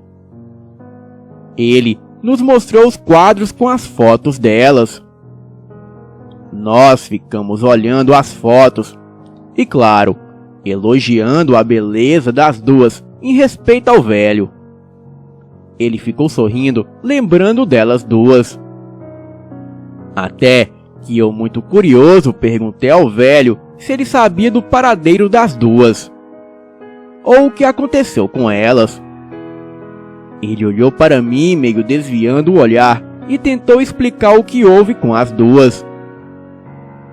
Ele nos mostrou os quadros com as fotos delas. Nós ficamos olhando as fotos e, claro, elogiando a beleza das duas em respeito ao velho. Ele ficou sorrindo, lembrando delas duas. Até que eu, muito curioso, perguntei ao velho se ele sabia do paradeiro das duas, ou o que aconteceu com elas. Ele olhou para mim, meio desviando o olhar, e tentou explicar o que houve com as duas.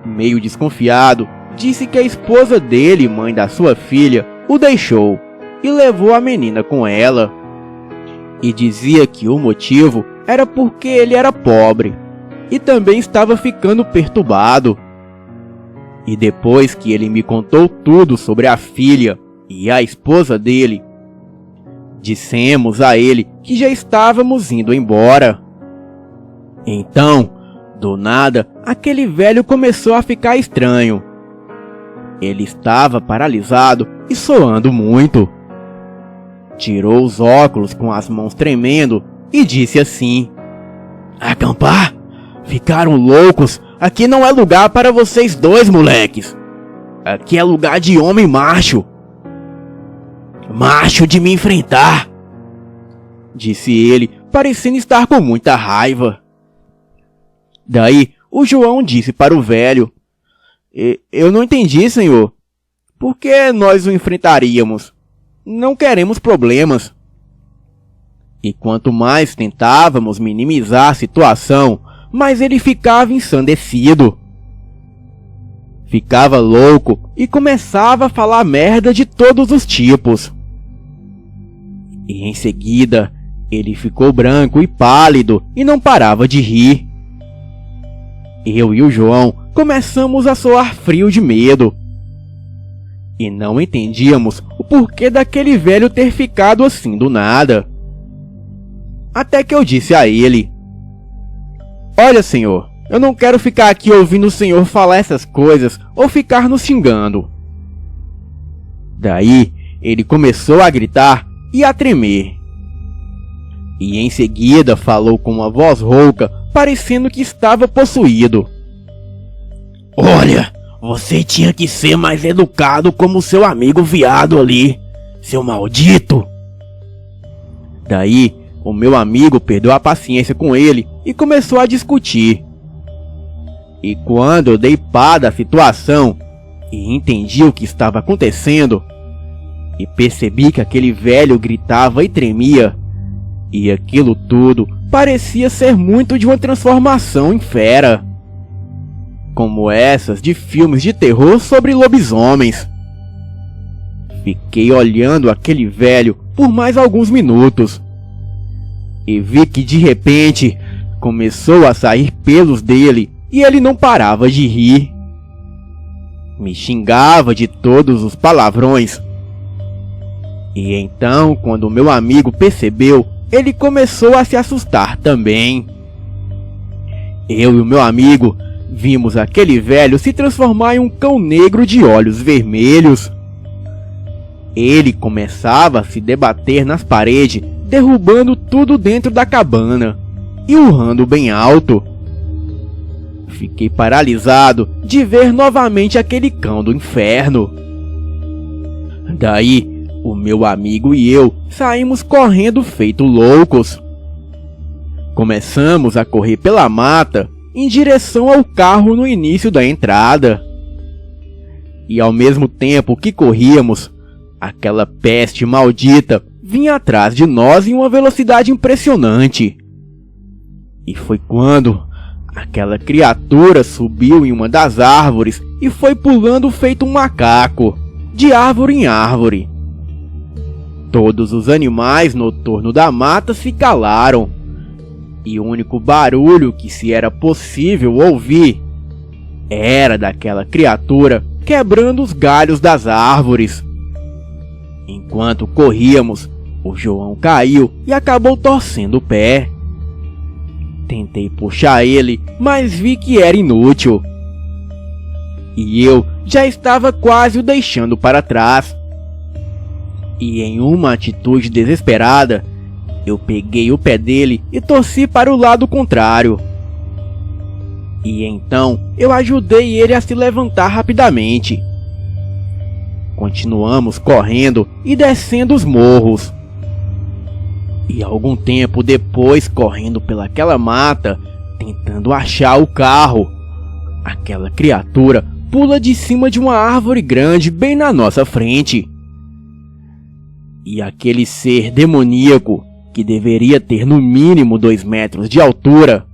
Meio desconfiado, disse que a esposa dele, mãe da sua filha, o deixou e levou a menina com ela. E dizia que o motivo era porque ele era pobre e também estava ficando perturbado. E depois que ele me contou tudo sobre a filha e a esposa dele, dissemos a ele que já estávamos indo embora. Então, do nada, aquele velho começou a ficar estranho. Ele estava paralisado e suando muito. Tirou os óculos com as mãos tremendo e disse assim: "Acampar? Ficaram loucos? Aqui não é lugar para vocês dois, moleques. Aqui é lugar de homem macho. Macho de me enfrentar", disse ele, parecendo estar com muita raiva. Daí, o João disse para o velho: "Eu não entendi, senhor. Por que nós o enfrentaríamos? Não queremos problemas." E quanto mais tentávamos minimizar a situação, mais ele ficava ensandecido. Ficava louco e começava a falar merda de todos os tipos. E em seguida, ele ficou branco e pálido e não parava de rir. Eu e o João começamos a soar frio de medo. E não entendíamos o porquê daquele velho ter ficado assim do nada. Até que eu disse a ele: "Olha, senhor, eu não quero ficar aqui ouvindo o senhor falar essas coisas ou ficar nos xingando." Daí, ele começou a gritar e a tremer. E em seguida falou com uma voz rouca, parecendo que estava possuído: "Olha, você tinha que ser mais educado como seu amigo viado ali, seu maldito." Daí, o meu amigo perdeu a paciência com ele e começou a discutir. E quando eu dei pá da situação e entendi o que estava acontecendo, e percebi que aquele velho gritava e tremia, e aquilo tudo parecia ser muito de uma transformação em fera. como essas de filmes de terror sobre lobisomens. Fiquei olhando aquele velho por mais alguns minutos e vi que de repente começou a sair pelos dele e ele não parava de rir. Me xingava de todos os palavrões. E então, quando meu amigo percebeu, ele começou a se assustar também. Eu e o meu amigo vimos aquele velho se transformar em um cão negro de olhos vermelhos. Ele começava a se debater nas paredes, derrubando tudo dentro da cabana e urrando bem alto. Fiquei paralisado de ver novamente aquele cão do inferno. Daí, o meu amigo e eu saímos correndo feito loucos. Começamos a correr pela mata em direção ao carro no início da entrada. E ao mesmo tempo que corríamos, aquela peste maldita vinha atrás de nós em uma velocidade impressionante. E foi quando aquela criatura subiu em uma das árvores e foi pulando feito um macaco, de árvore em árvore. Todos os animais noturnos da mata se calaram, e o único barulho que se era possível ouvir era daquela criatura quebrando os galhos das árvores. Enquanto corríamos, o João caiu e acabou torcendo o pé. Tentei puxar ele, mas vi que era inútil. E eu já estava quase o deixando para trás. E em uma atitude desesperada, eu peguei o pé dele e torci para o lado contrário. E então eu ajudei ele a se levantar rapidamente. Continuamos correndo e descendo os morros. E algum tempo depois, correndo pelaquela mata, tentando achar o carro, aquela criatura pula de cima de uma árvore grande bem na nossa frente. E aquele ser demoníaco, que deveria ter no mínimo 2 metros de altura,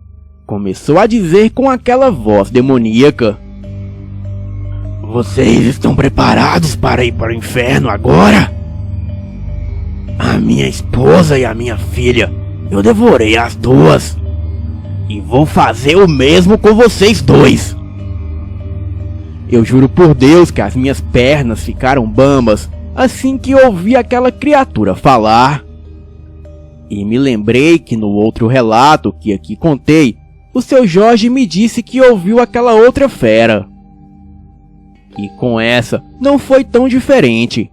começou a dizer com aquela voz demoníaca: "Vocês estão preparados para ir para o inferno agora? A minha esposa e a minha filha, eu devorei as duas. E vou fazer o mesmo com vocês dois." Eu juro por Deus que as minhas pernas ficaram bambas assim que ouvi aquela criatura falar. E me lembrei que no outro relato que aqui contei, o seu Jorge me disse que ouviu aquela outra fera. E com essa não foi tão diferente.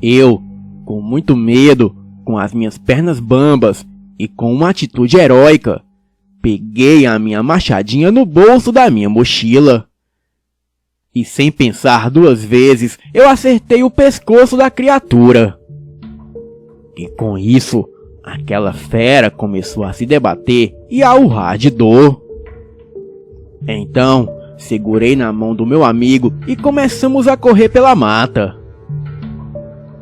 Eu, com muito medo, com as minhas pernas bambas e com uma atitude heróica, peguei a minha machadinha no bolso da minha mochila. E sem pensar 2 vezes, eu acertei o pescoço da criatura. E com isso, aquela fera começou a se debater e a urrar de dor. Então, segurei na mão do meu amigo e começamos a correr pela mata.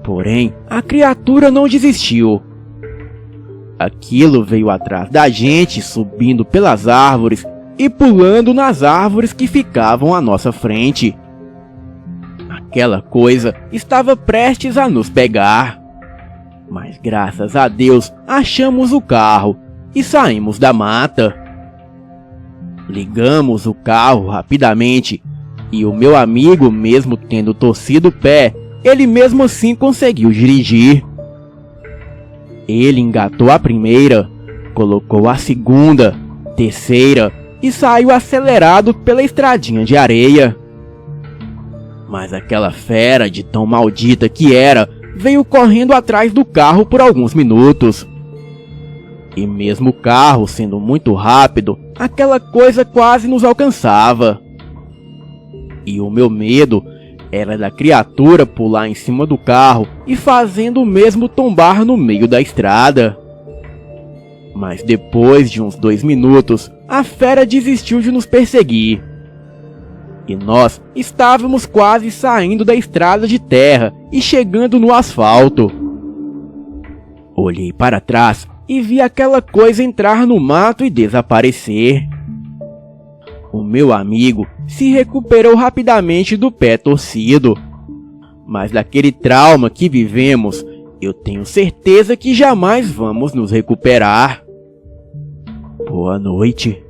Porém, a criatura não desistiu. Aquilo veio atrás da gente, subindo pelas árvores e pulando nas árvores que ficavam à nossa frente. Aquela coisa estava prestes a nos pegar. Mas graças a Deus achamos o carro e saímos da mata. Ligamos o carro rapidamente e o meu amigo, mesmo tendo torcido o pé, ele mesmo assim conseguiu dirigir. Ele engatou a primeira, colocou a segunda, terceira e saiu acelerado pela estradinha de areia. Mas aquela fera, de tão maldita que era, veio correndo atrás do carro por alguns minutos. E mesmo o carro sendo muito rápido, aquela coisa quase nos alcançava. E o meu medo era da criatura pular em cima do carro e fazendo o mesmo tombar no meio da estrada. Mas depois de uns 2 minutos, a fera desistiu de nos perseguir. E nós estávamos quase saindo da estrada de terra e chegando no asfalto. Olhei para trás e vi aquela coisa entrar no mato e desaparecer. O meu amigo se recuperou rapidamente do pé torcido. Mas daquele trauma que vivemos, eu tenho certeza que jamais vamos nos recuperar. Boa noite.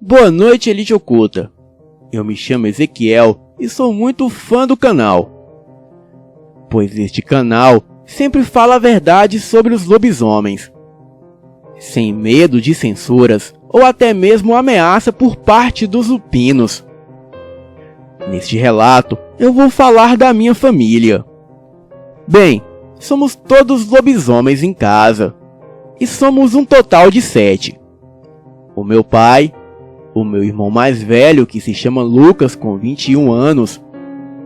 Boa noite, Elite Oculta. Eu me chamo Ezequiel e sou muito fã do canal, pois este canal sempre fala a verdade sobre os lobisomens, sem medo de censuras ou até mesmo ameaça por parte dos lupinos. Neste relato, eu vou falar da minha família. Bem, somos todos lobisomens em casa, e somos um total de 7. O meu pai, o meu irmão mais velho, que se chama Lucas, com 21 anos,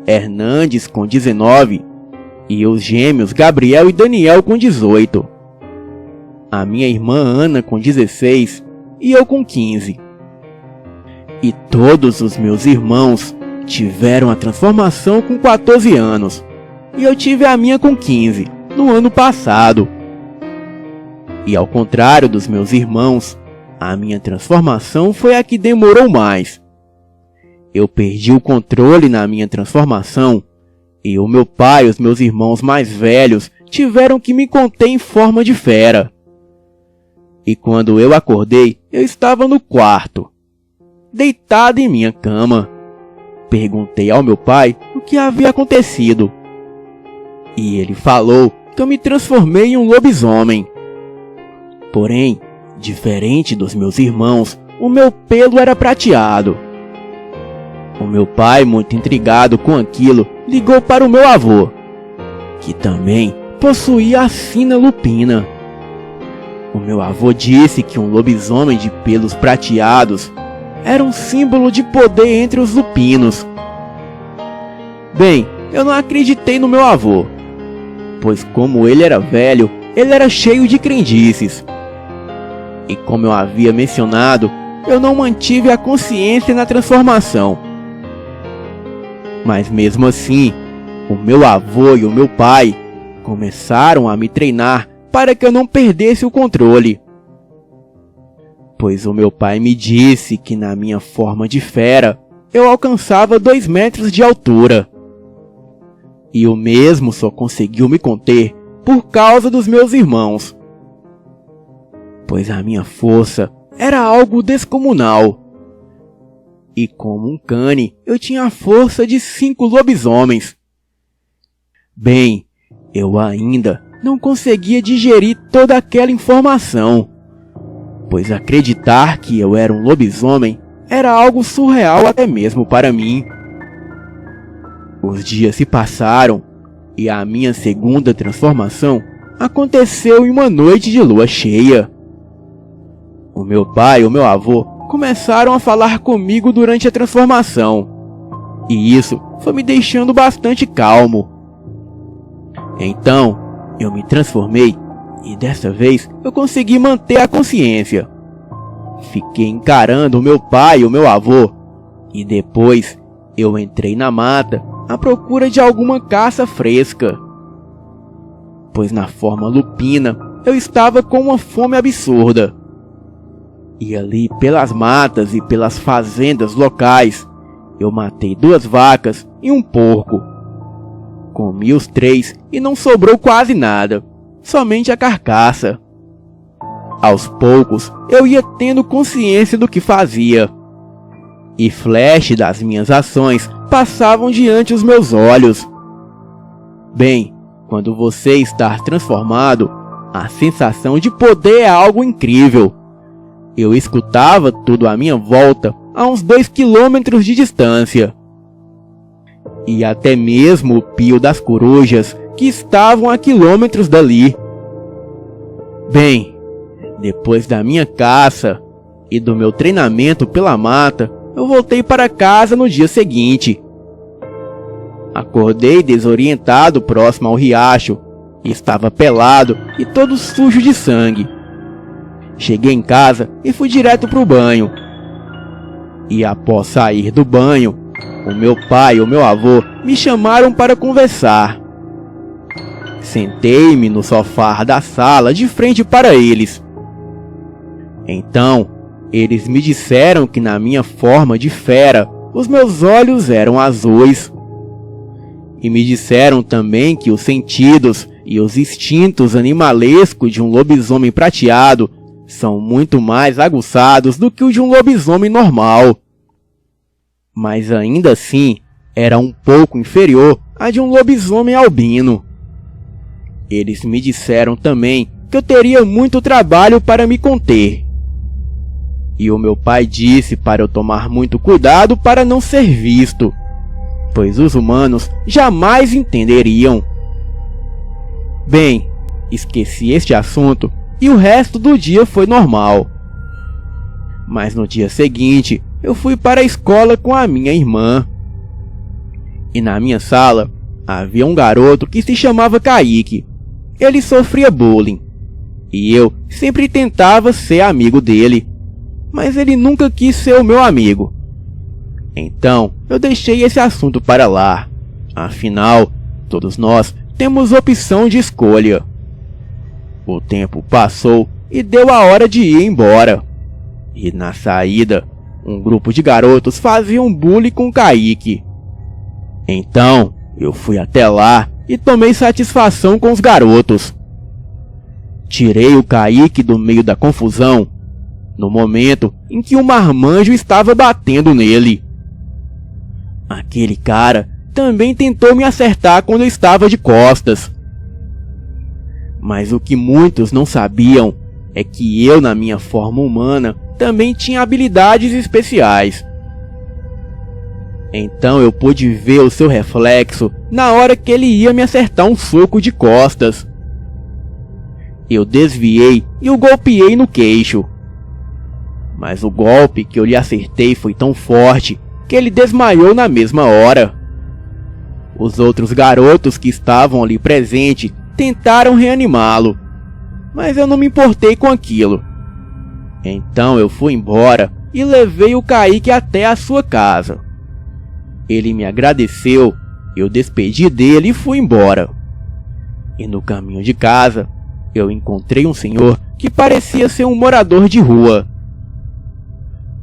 Hernandes, com 19, e os gêmeos Gabriel e Daniel, com 18. A minha irmã Ana, com 16, e eu com 15. E todos os meus irmãos tiveram a transformação com 14 anos, e eu tive a minha com 15, no ano passado. E ao contrário dos meus irmãos, a minha transformação foi a que demorou mais. Eu perdi o controle na minha transformação, e o meu pai e os meus irmãos mais velhos tiveram que me conter em forma de fera. E quando eu acordei, eu estava no quarto, deitado em minha cama. Perguntei ao meu pai o que havia acontecido, e ele falou que eu me transformei em um lobisomem. Porém, diferente dos meus irmãos, o meu pelo era prateado. O meu pai, muito intrigado com aquilo, ligou para o meu avô, que também possuía a sina lupina. O meu avô disse que um lobisomem de pelos prateados era um símbolo de poder entre os lupinos. Bem, eu não acreditei no meu avô, pois como ele era velho, ele era cheio de crendices. E como eu havia mencionado, eu não mantive a consciência na transformação. Mas mesmo assim, o meu avô e o meu pai começaram a me treinar para que eu não perdesse o controle. Pois o meu pai me disse que na minha forma de fera, eu alcançava 2 metros de altura. E o mesmo só conseguiu me conter por causa dos meus irmãos, pois a minha força era algo descomunal. E como um cane, eu tinha a força de 5 lobisomens. Bem, eu ainda não conseguia digerir toda aquela informação, pois acreditar que eu era um lobisomem era algo surreal até mesmo para mim. Os dias se passaram e a minha segunda transformação aconteceu em uma noite de lua cheia. O meu pai e o meu avô começaram a falar comigo durante a transformação, e isso foi me deixando bastante calmo. Então, eu me transformei, e dessa vez eu consegui manter a consciência. Fiquei encarando o meu pai e o meu avô, e depois eu entrei na mata à procura de alguma caça fresca, pois na forma lupina eu estava com uma fome absurda. E ali pelas matas e pelas fazendas locais, eu matei 2 vacas e um porco. Comi os 3 e não sobrou quase nada, somente a carcaça. Aos poucos, eu ia tendo consciência do que fazia, e flashes das minhas ações passavam diante os meus olhos. Bem, quando você está transformado, a sensação de poder é algo incrível. Eu escutava tudo à minha volta a uns 2 quilômetros de distância. E até mesmo o pio das corujas que estavam a quilômetros dali. Bem, depois da minha caça e do meu treinamento pela mata, eu voltei para casa no dia seguinte. Acordei desorientado próximo ao riacho. Estava pelado e todo sujo de sangue. Cheguei em casa e fui direto para o banho. E após sair do banho, o meu pai e o meu avô me chamaram para conversar. Sentei-me no sofá da sala de frente para eles. Então, eles me disseram que na minha forma de fera, os meus olhos eram azuis. E me disseram também que os sentidos e os instintos animalescos de um lobisomem prateado são muito mais aguçados do que o de um lobisomem normal. Mas ainda assim, era um pouco inferior a de um lobisomem albino. Eles me disseram também que eu teria muito trabalho para me conter. E o meu pai disse para eu tomar muito cuidado para não ser visto, pois os humanos jamais entenderiam. Bem, esqueci este assunto e o resto do dia foi normal. Mas no dia seguinte, eu fui para a escola com a minha irmã. E na minha sala, havia um garoto que se chamava Kaique. Ele sofria bullying. E eu sempre tentava ser amigo dele. Mas ele nunca quis ser o meu amigo. Então, eu deixei esse assunto para lá. Afinal, todos nós temos opção de escolha. O tempo passou e deu a hora de ir embora. E na saída, um grupo de garotos fazia um bullying com Kaique. Então, eu fui até lá e tomei satisfação com os garotos. Tirei o Kaique do meio da confusão, no momento em que o marmanjo estava batendo nele. Aquele cara também tentou me acertar quando eu estava de costas. Mas o que muitos não sabiam é que eu, na minha forma humana, também tinha habilidades especiais. Então eu pude ver o seu reflexo na hora que ele ia me acertar um soco de costas. Eu desviei e o golpeei no queixo. Mas o golpe que eu lhe acertei foi tão forte que ele desmaiou na mesma hora. Os outros garotos que estavam ali presentes tentaram reanimá-lo, mas eu não me importei com aquilo. Então eu fui embora e levei o Kaique até a sua casa. Ele me agradeceu, eu despedi dele e fui embora. E no caminho de casa, eu encontrei um senhor que parecia ser um morador de rua.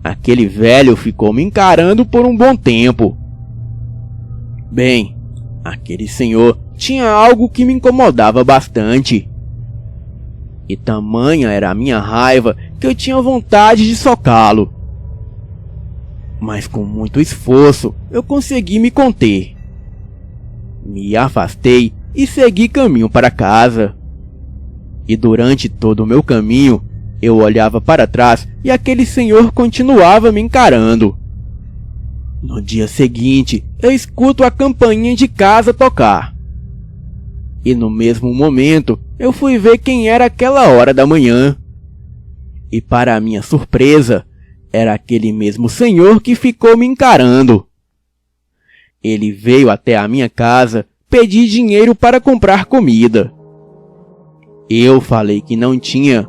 Aquele velho ficou me encarando por um bom tempo. Bem, aquele senhor tinha algo que me incomodava bastante. E tamanha era a minha raiva que eu tinha vontade de socá-lo. Mas com muito esforço eu consegui me conter. Me afastei e segui caminho para casa. E durante todo o meu caminho, eu olhava para trás e aquele senhor continuava me encarando. No dia seguinte, eu escuto a campainha de casa tocar. E no mesmo momento, eu fui ver quem era aquela hora da manhã. E para minha surpresa, era aquele mesmo senhor que ficou me encarando. Ele veio até a minha casa pedir dinheiro para comprar comida. Eu falei que não tinha,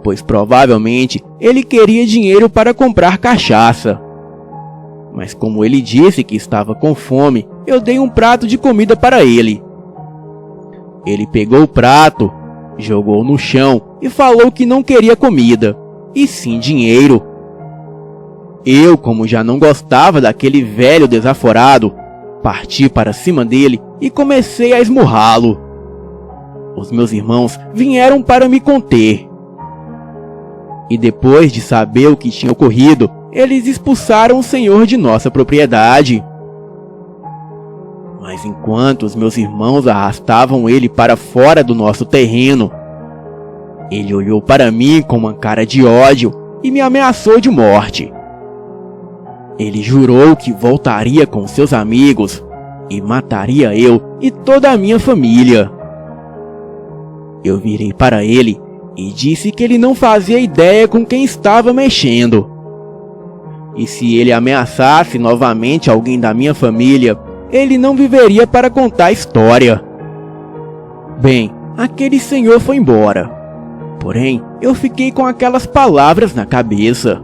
pois provavelmente ele queria dinheiro para comprar cachaça. Mas como ele disse que estava com fome, eu dei um prato de comida para ele. Ele pegou o prato, jogou no chão e falou que não queria comida, e sim dinheiro. Eu, como já não gostava daquele velho desaforado, parti para cima dele e comecei a esmurrá-lo. Os meus irmãos vieram para me conter. E depois de saber o que tinha ocorrido, eles expulsaram o senhor de nossa propriedade. Mas enquanto os meus irmãos arrastavam ele para fora do nosso terreno, ele olhou para mim com uma cara de ódio e me ameaçou de morte. Ele jurou que voltaria com seus amigos e mataria eu e toda a minha família. Eu virei para ele e disse que ele não fazia ideia com quem estava mexendo. E se ele ameaçasse novamente alguém da minha família, ele não viveria para contar a história. Bem, aquele senhor foi embora. Porém, eu fiquei com aquelas palavras na cabeça.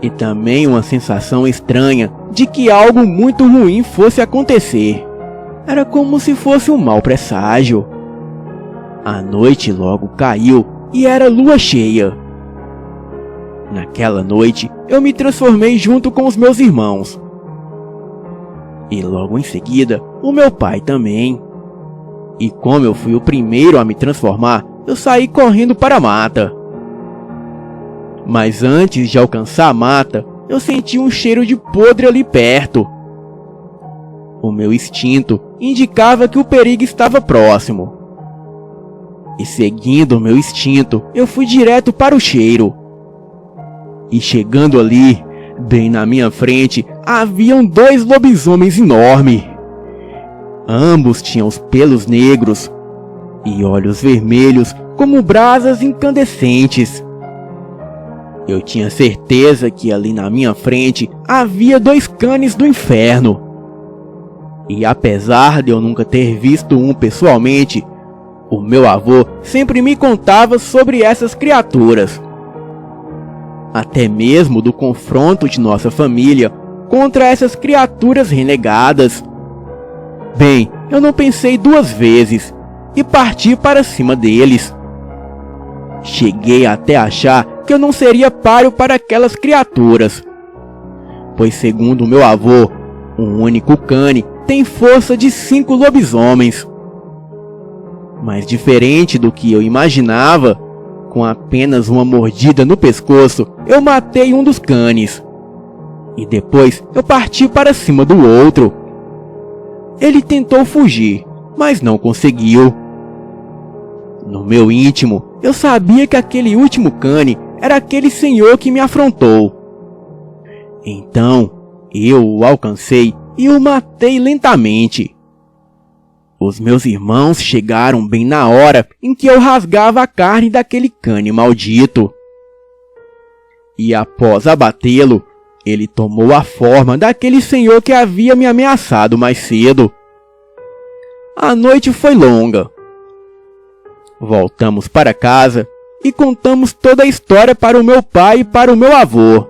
E também uma sensação estranha de que algo muito ruim fosse acontecer. Era como se fosse um mau presságio. A noite logo caiu e era lua cheia. Naquela noite, eu me transformei junto com os meus irmãos. E logo em seguida, o meu pai também. E como eu fui o primeiro a me transformar, eu saí correndo para a mata. Mas antes de alcançar a mata, eu senti um cheiro de podre ali perto. O meu instinto indicava que o perigo estava próximo. E seguindo o meu instinto, eu fui direto para o cheiro. E chegando ali, bem na minha frente, haviam 2 lobisomens enormes. Ambos tinham os pelos negros e olhos vermelhos como brasas incandescentes. Eu tinha certeza que ali na minha frente havia 2 canes do inferno. E apesar de eu nunca ter visto um pessoalmente, o meu avô sempre me contava sobre essas criaturas. Até mesmo do confronto de nossa família contra essas criaturas renegadas. Bem, eu não pensei 2 vezes e parti para cima deles. Cheguei até a achar que eu não seria páreo para aquelas criaturas, pois segundo meu avô, um único cane tem força de 5 lobisomens. Mas diferente do que eu imaginava, com apenas uma mordida no pescoço, eu matei um dos canes. E depois eu parti para cima do outro. Ele tentou fugir, mas não conseguiu. No meu íntimo, eu sabia que aquele último cane era aquele senhor que me afrontou. Então, eu o alcancei e o matei lentamente. Os meus irmãos chegaram bem na hora em que eu rasgava a carne daquele cane maldito. E após abatê-lo, ele tomou a forma daquele senhor que havia me ameaçado mais cedo. A noite foi longa. Voltamos para casa e contamos toda a história para o meu pai e para o meu avô.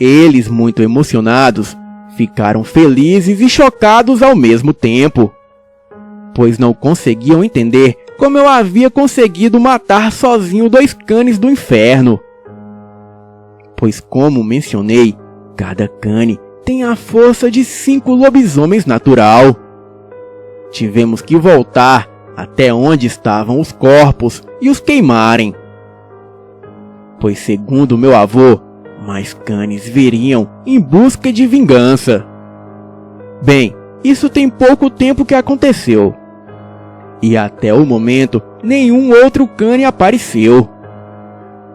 Eles, muito emocionados, ficaram felizes e chocados ao mesmo tempo, pois não conseguiam entender como eu havia conseguido matar sozinho 2 canes do inferno. Pois, como mencionei, cada cane tem a força de 5 lobisomens natural. Tivemos que voltar até onde estavam os corpos e os queimarem, pois segundo meu avô, mais canes viriam em busca de vingança. Bem, isso tem pouco tempo que aconteceu. E até o momento, nenhum outro cane apareceu.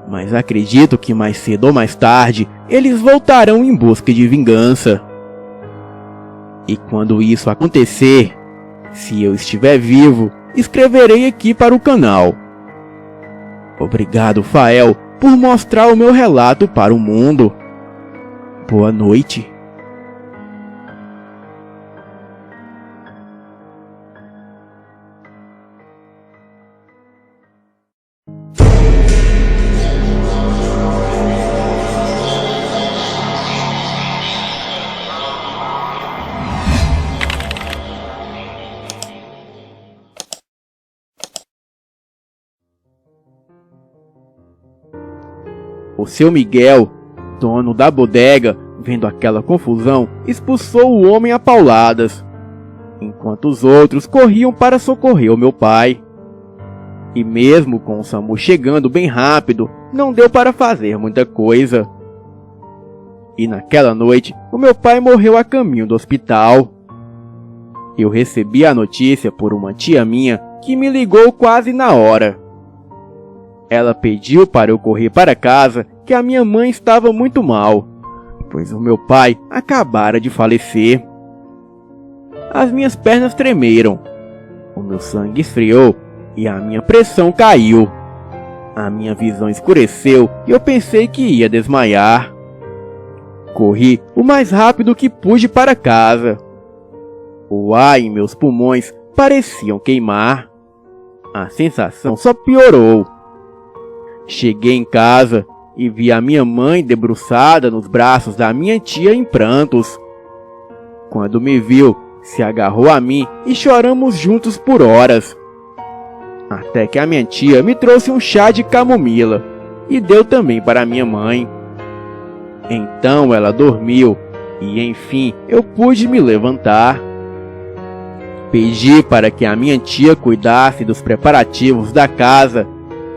Mas acredito que mais cedo ou mais tarde, eles voltarão em busca de vingança. E quando isso acontecer, se eu estiver vivo, escreverei aqui para o canal. Obrigado, Fael, por mostrar o meu relato para o mundo. Boa noite. O seu Miguel, dono da bodega, vendo aquela confusão, expulsou o homem a pauladas, enquanto os outros corriam para socorrer o meu pai. E mesmo com o SAMU chegando bem rápido, não deu para fazer muita coisa. E naquela noite, o meu pai morreu a caminho do hospital. Eu recebi a notícia por uma tia minha que me ligou quase na hora. Ela pediu para eu correr para casa que a minha mãe estava muito mal, pois o meu pai acabara de falecer. as minhas pernas tremeram, o meu sangue esfriou e a minha pressão caiu. A minha visão escureceu e eu pensei que ia desmaiar. Corri o mais rápido que pude para casa. O ar em meus pulmões pareciam queimar. A sensação só piorou. Cheguei em casa e vi a minha mãe debruçada nos braços da minha tia em prantos. Quando me viu, se agarrou a mim e choramos juntos por horas. Até que a minha tia me trouxe um chá de camomila e deu também para minha mãe. Então ela dormiu e enfim eu pude me levantar. Pedi para que a minha tia cuidasse dos preparativos da casa,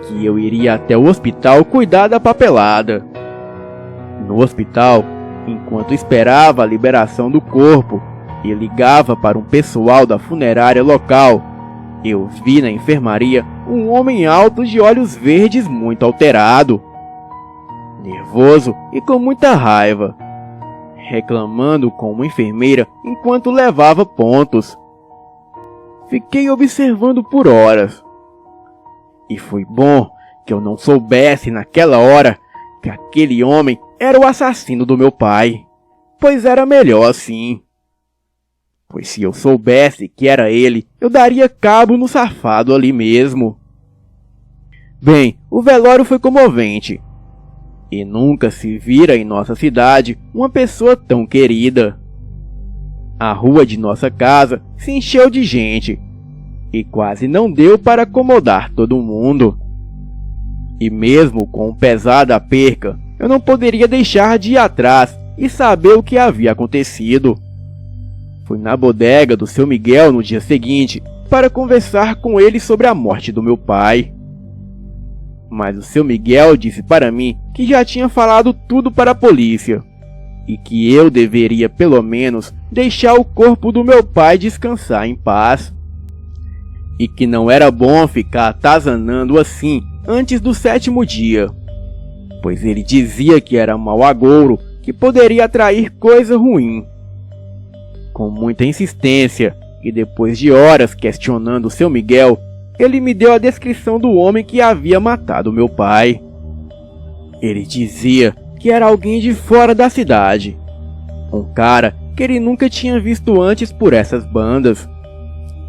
que eu iria até o hospital cuidar da papelada. No hospital, enquanto esperava a liberação do corpo e ligava para um pessoal da funerária local, eu vi na enfermaria um homem alto de olhos verdes muito alterado, nervoso e com muita raiva, reclamando com uma enfermeira enquanto levava pontos. Fiquei observando por horas. E foi bom que eu não soubesse naquela hora que aquele homem era o assassino do meu pai, pois era melhor assim. Pois se eu soubesse que era ele, eu daria cabo no safado ali mesmo. Bem, o velório foi comovente. E nunca se vira em nossa cidade uma pessoa tão querida. A rua de nossa casa se encheu de gente, e quase não deu para acomodar todo mundo. E mesmo com pesada perca, eu não poderia deixar de ir atrás e saber o que havia acontecido. Fui na bodega do seu Miguel no dia seguinte para conversar com ele sobre a morte do meu pai. Mas o seu Miguel disse para mim que já tinha falado tudo para a polícia e que eu deveria pelo menos deixar o corpo do meu pai descansar em paz. E que não era bom ficar atazanando assim antes do 7º dia, pois ele dizia que era mau agouro, que poderia atrair coisa ruim. Com muita insistência e depois de horas questionando o seu Miguel, ele me deu a descrição do homem que havia matado meu pai. Ele dizia que era alguém de fora da cidade, um cara que ele nunca tinha visto antes por essas bandas,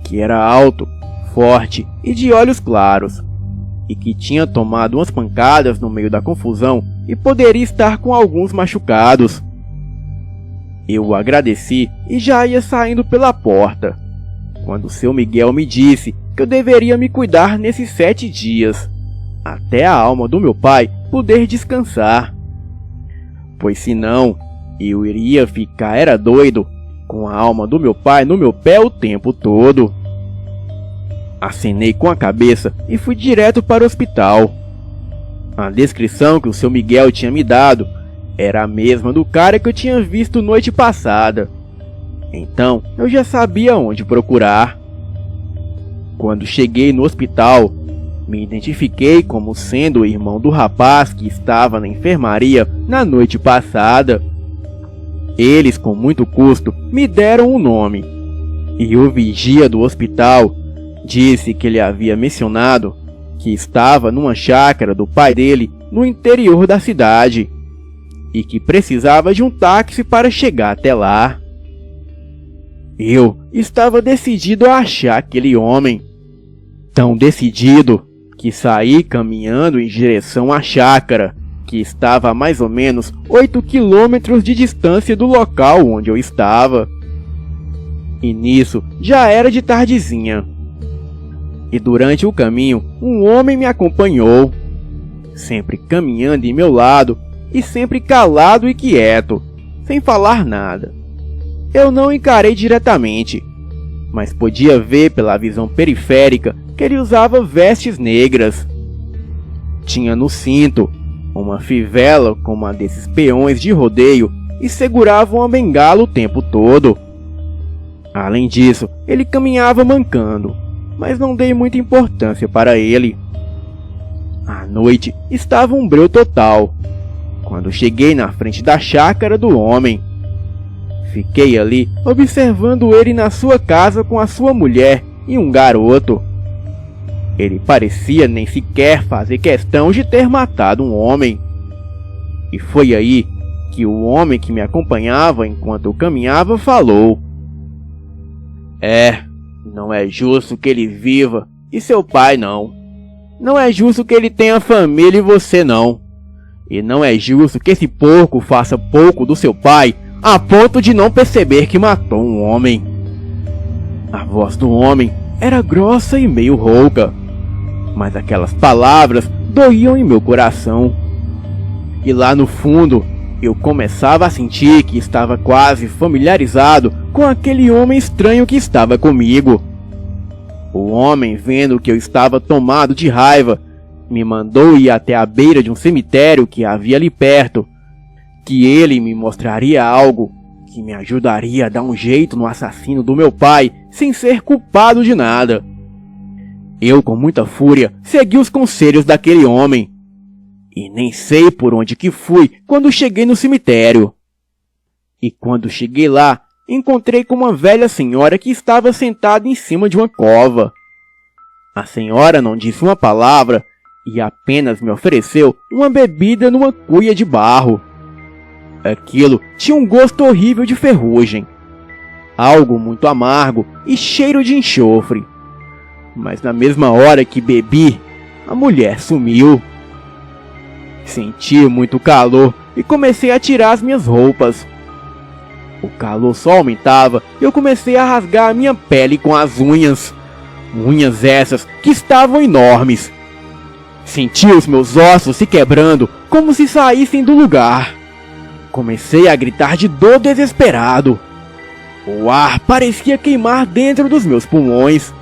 que era alto, forte e de olhos claros, e que tinha tomado umas pancadas no meio da confusão e poderia estar com alguns machucados. Eu o agradeci e já ia saindo pela porta, quando seu Miguel me disse que eu deveria me cuidar nesses 7 dias, até a alma do meu pai poder descansar, pois senão eu iria ficar doido, com a alma do meu pai no meu pé o tempo todo. Acenei com a cabeça e fui direto para o hospital. A descrição que o seu Miguel tinha me dado era a mesma do cara que eu tinha visto noite passada. Então eu já sabia onde procurar. Quando cheguei no hospital, me identifiquei como sendo o irmão do rapaz que estava na enfermaria na noite passada. Eles, com muito custo, me deram um nome. E o vigia do hospital disse que ele havia mencionado que estava numa chácara do pai dele no interior da cidade e que precisava de um táxi para chegar até lá. Eu estava decidido a achar aquele homem, tão decidido que saí caminhando em direção à chácara, que estava a mais ou menos 8 quilômetros de distância do local onde eu estava. E nisso já era de tardezinha. E durante o caminho, um homem me acompanhou, sempre caminhando em meu lado e sempre calado e quieto, sem falar nada. Eu não o encarei diretamente, mas podia ver pela visão periférica que ele usava vestes negras. Tinha no cinto uma fivela com uma desses peões de rodeio e segurava uma bengala o tempo todo. Além disso, ele caminhava mancando, mas não dei muita importância para ele. A noite estava um breu total, quando cheguei na frente da chácara do homem. Fiquei ali observando ele na sua casa com a sua mulher e um garoto. Ele parecia nem sequer fazer questão de ter matado um homem. E foi aí que o homem que me acompanhava enquanto eu caminhava falou: não é justo que ele viva e seu pai não. Não é justo que ele tenha família e você não. E não é justo que esse porco faça pouco do seu pai a ponto de não perceber que matou um homem. A voz do homem era grossa e meio rouca, mas aquelas palavras doíam em meu coração. E lá no fundo, eu começava a sentir que estava quase familiarizado com aquele homem estranho que estava comigo. O homem, vendo que eu estava tomado de raiva, me mandou ir até a beira de um cemitério que havia ali perto, que ele me mostraria algo que me ajudaria a dar um jeito no assassino do meu pai sem ser culpado de nada. Eu, com muita fúria, segui os conselhos daquele homem. E nem sei por onde que fui quando cheguei no cemitério. E quando cheguei lá, encontrei com uma velha senhora que estava sentada em cima de uma cova. A senhora não disse uma palavra e apenas me ofereceu uma bebida numa cuia de barro. Aquilo tinha um gosto horrível de ferrugem, algo muito amargo e cheiro de enxofre. Mas na mesma hora que bebi, a mulher sumiu. Senti muito calor e comecei a tirar as minhas roupas. O calor só aumentava e eu comecei a rasgar a minha pele com as unhas. Unhas essas que estavam enormes. Senti os meus ossos se quebrando como se saíssem do lugar. Comecei a gritar de dor desesperado. O ar parecia queimar dentro dos meus pulmões.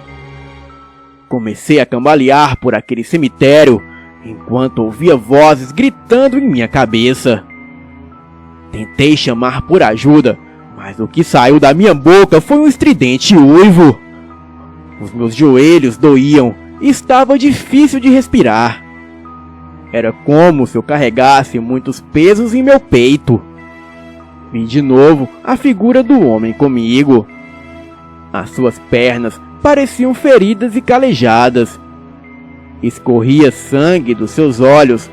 Comecei a cambalear por aquele cemitério, enquanto ouvia vozes gritando em minha cabeça. Tentei chamar por ajuda, mas o que saiu da minha boca foi um estridente uivo. Os meus joelhos doíam e estava difícil de respirar. Era como se eu carregasse muitos pesos em meu peito. Vi de novo a figura do homem comigo. As suas pernas pareciam feridas e calejadas. Escorria sangue dos seus olhos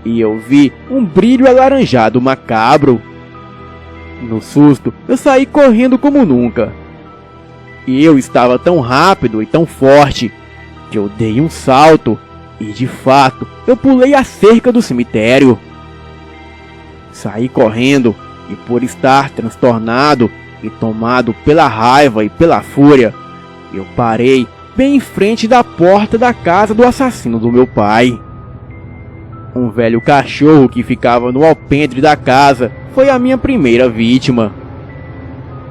e eu vi um brilho alaranjado macabro. No susto, eu saí correndo como nunca. E eu estava tão rápido e tão forte que eu dei um salto e, de fato, eu pulei a cerca do cemitério. Saí correndo e, por estar transtornado e tomado pela raiva e pela fúria, eu parei bem em frente da porta da casa do assassino do meu pai. Um velho cachorro que ficava no alpendre da casa foi a minha primeira vítima.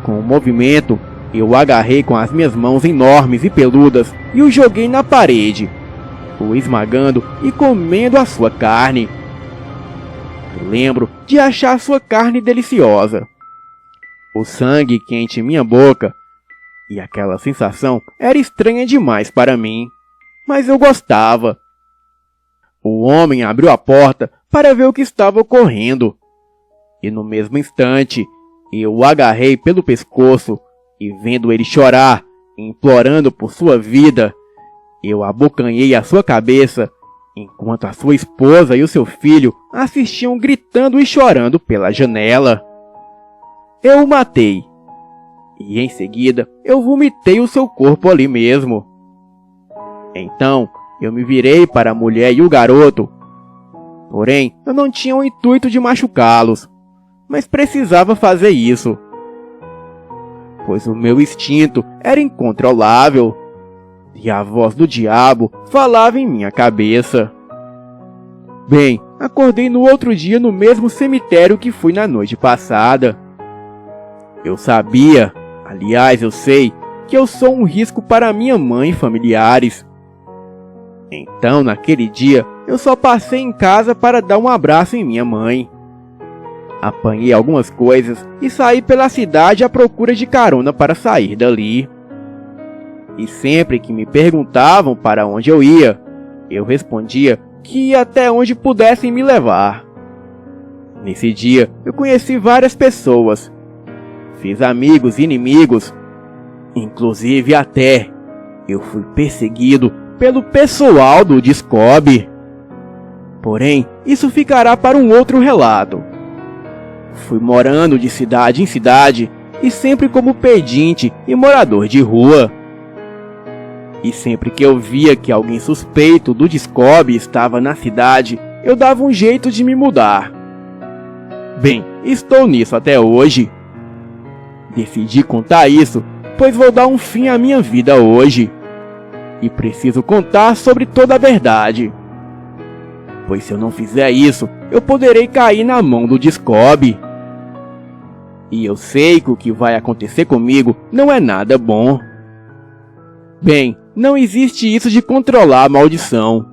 Com um movimento, eu o agarrei com as minhas mãos enormes e peludas e o joguei na parede, o esmagando e comendo a sua carne. Eu lembro de achar sua carne deliciosa, o sangue quente em minha boca, e aquela sensação era estranha demais para mim, mas eu gostava. O homem abriu a porta para ver o que estava ocorrendo, e no mesmo instante eu o agarrei pelo pescoço e, vendo ele chorar, implorando por sua vida, eu abocanhei a sua cabeça, enquanto a sua esposa e o seu filho assistiam gritando e chorando pela janela. Eu o matei, e em seguida eu vomitei o seu corpo ali mesmo. Então eu me virei para a mulher e o garoto. Porém, eu não tinha o intuito de machucá-los, mas precisava fazer isso, pois o meu instinto era incontrolável, e a voz do diabo falava em minha cabeça. Bem, acordei no outro dia no mesmo cemitério que fui na noite passada. Eu sabia, aliás eu sei, que eu sou um risco para minha mãe e familiares. Então, naquele dia, eu só passei em casa para dar um abraço em minha mãe. Apanhei algumas coisas e saí pela cidade à procura de carona para sair dali. E sempre que me perguntavam para onde eu ia, eu respondia que ia até onde pudessem me levar. Nesse dia, eu conheci várias pessoas. fiz amigos e inimigos, inclusive até eu fui perseguido pelo pessoal do Discob. Porém, isso ficará para um outro relato. Fui morando de cidade em cidade e sempre como pedinte e morador de rua. E sempre que eu via que alguém suspeito do Discob estava na cidade, eu dava um jeito de me mudar. Bem, estou nisso até hoje. Decidi contar isso, pois vou dar um fim à minha vida hoje. E preciso contar sobre toda a verdade. Pois se eu não fizer isso, eu poderei cair na mão do Discob. E eu sei que o que vai acontecer comigo não é nada bom. Bem, não existe isso de controlar a maldição.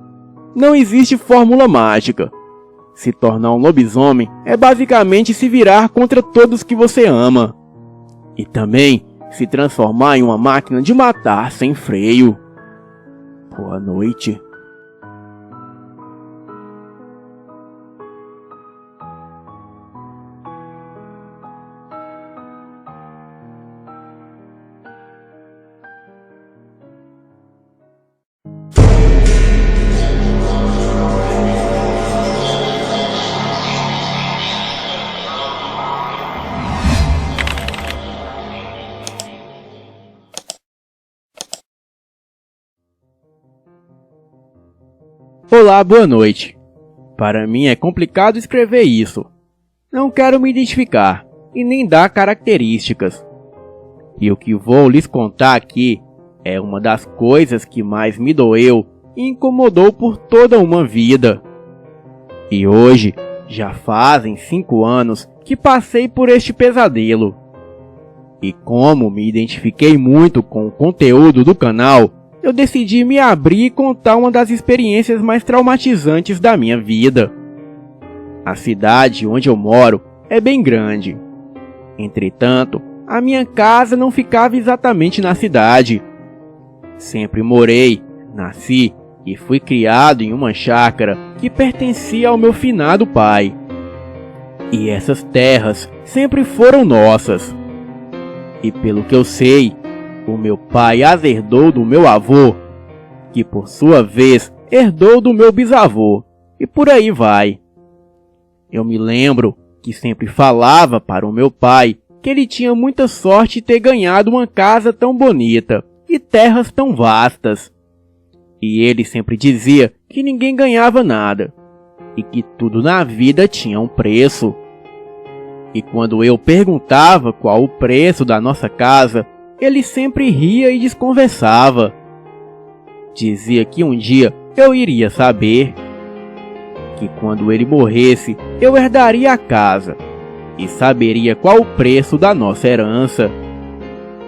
Não existe fórmula mágica. Se tornar um lobisomem é basicamente se virar contra todos que você ama. E também se transformar em uma máquina de matar sem freio. Boa noite. Olá, boa noite. Para mim é complicado escrever isso. Não quero me identificar e nem dar características. E o que vou lhes contar aqui é uma das coisas que mais me doeu e incomodou por toda uma vida. E hoje já fazem 5 anos que passei por este pesadelo. E como me identifiquei muito com o conteúdo do canal, eu decidi me abrir e contar uma das experiências mais traumatizantes da minha vida. A cidade onde eu moro é bem grande. Entretanto, a minha casa não ficava exatamente na cidade. Sempre morei, nasci e fui criado em uma chácara que pertencia ao meu finado pai. E essas terras sempre foram nossas. E pelo que eu sei, o meu pai as herdou do meu avô, que por sua vez herdou do meu bisavô, e por aí vai. Eu me lembro que sempre falava para o meu pai que ele tinha muita sorte de ter ganhado uma casa tão bonita e terras tão vastas. E ele sempre dizia que ninguém ganhava nada, e que tudo na vida tinha um preço. E quando eu perguntava qual o preço da nossa casa, ele sempre ria e desconversava. Dizia que um dia eu iria saber. Que quando ele morresse, eu herdaria a casa e saberia qual o preço da nossa herança.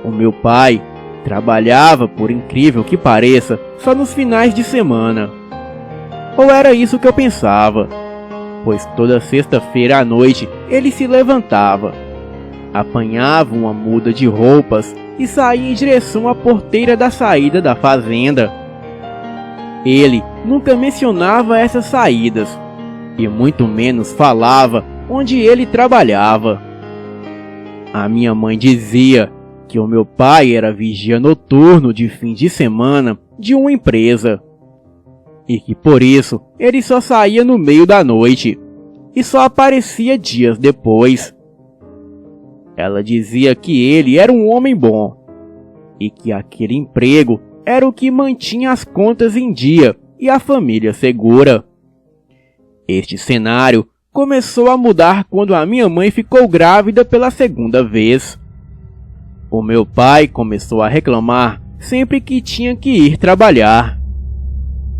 O meu pai trabalhava, por incrível que pareça, só nos finais de semana. Ou era isso que eu pensava, pois toda sexta-feira à noite ele se levantava, apanhava uma muda de roupas e saía em direção à porteira da saída da fazenda. Ele nunca mencionava essas saídas, e muito menos falava onde ele trabalhava. A minha mãe dizia que o meu pai era vigia noturno de fim de semana de uma empresa, e que por isso ele só saía no meio da noite, e só aparecia dias depois. Ela dizia que ele era um homem bom, e que aquele emprego era o que mantinha as contas em dia e a família segura. Este cenário começou a mudar quando a minha mãe ficou grávida pela segunda vez. O meu pai começou a reclamar sempre que tinha que ir trabalhar.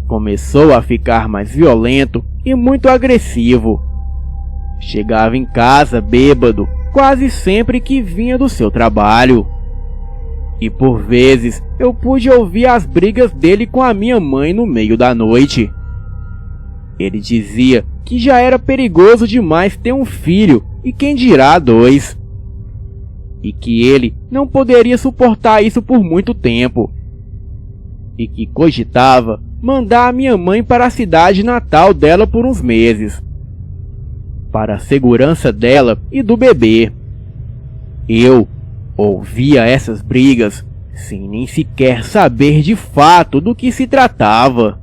Começou a ficar mais violento e muito agressivo. Chegava em casa bêbado quase sempre que vinha do seu trabalho. E por vezes eu pude ouvir as brigas dele com a minha mãe no meio da noite. Ele dizia que já era perigoso demais ter um filho e quem dirá 2. E que ele não poderia suportar isso por muito tempo. E que cogitava mandar a minha mãe para a cidade natal dela por uns meses, para a segurança dela e do bebê. Eu ouvia essas brigas sem nem sequer saber de fato do que se tratava.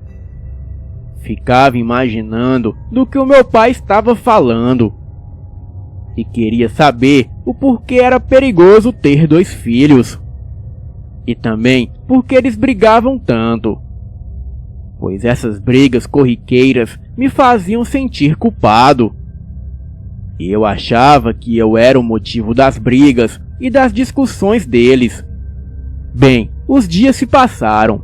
Ficava imaginando do que o meu pai estava falando e queria saber o porquê era perigoso ter 2 filhos e também porque eles brigavam tanto, pois essas brigas corriqueiras me faziam sentir culpado. E eu achava que eu era o motivo das brigas e das discussões deles. Bem, os dias se passaram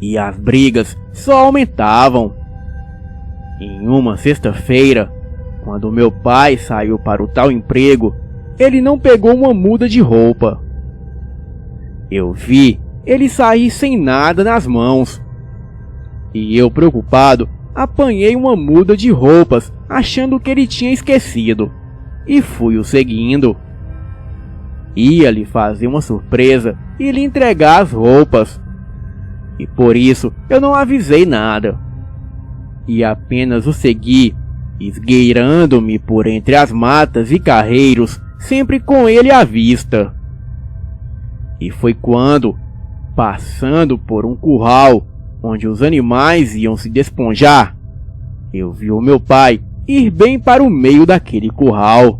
e as brigas só aumentavam. Em uma sexta-feira, quando meu pai saiu para o tal emprego, ele não pegou uma muda de roupa. Eu vi ele sair sem nada nas mãos. E eu, preocupado, apanhei uma muda de roupas, achando que ele tinha esquecido, e fui o seguindo. Ia lhe fazer uma surpresa e lhe entregar as roupas, e por isso eu não avisei nada, e apenas o segui, esgueirando-me por entre as matas e carreiros, sempre com ele à vista. E foi quando, passando por um curral onde os animais iam se desponjar, eu vi o meu pai ir bem para o meio daquele curral.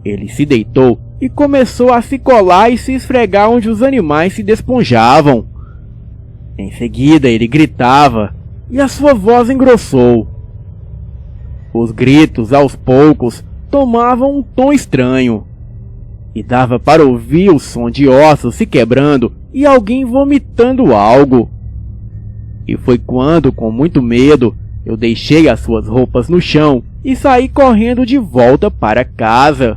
Ele se deitou e começou a se colar e se esfregar onde os animais se desponjavam. Em seguida ele gritava e a sua voz engrossou. Os gritos aos poucos tomavam um tom estranho e dava para ouvir o som de ossos se quebrando e alguém vomitando algo. E foi quando, com muito medo, eu deixei as suas roupas no chão e saí correndo de volta para casa.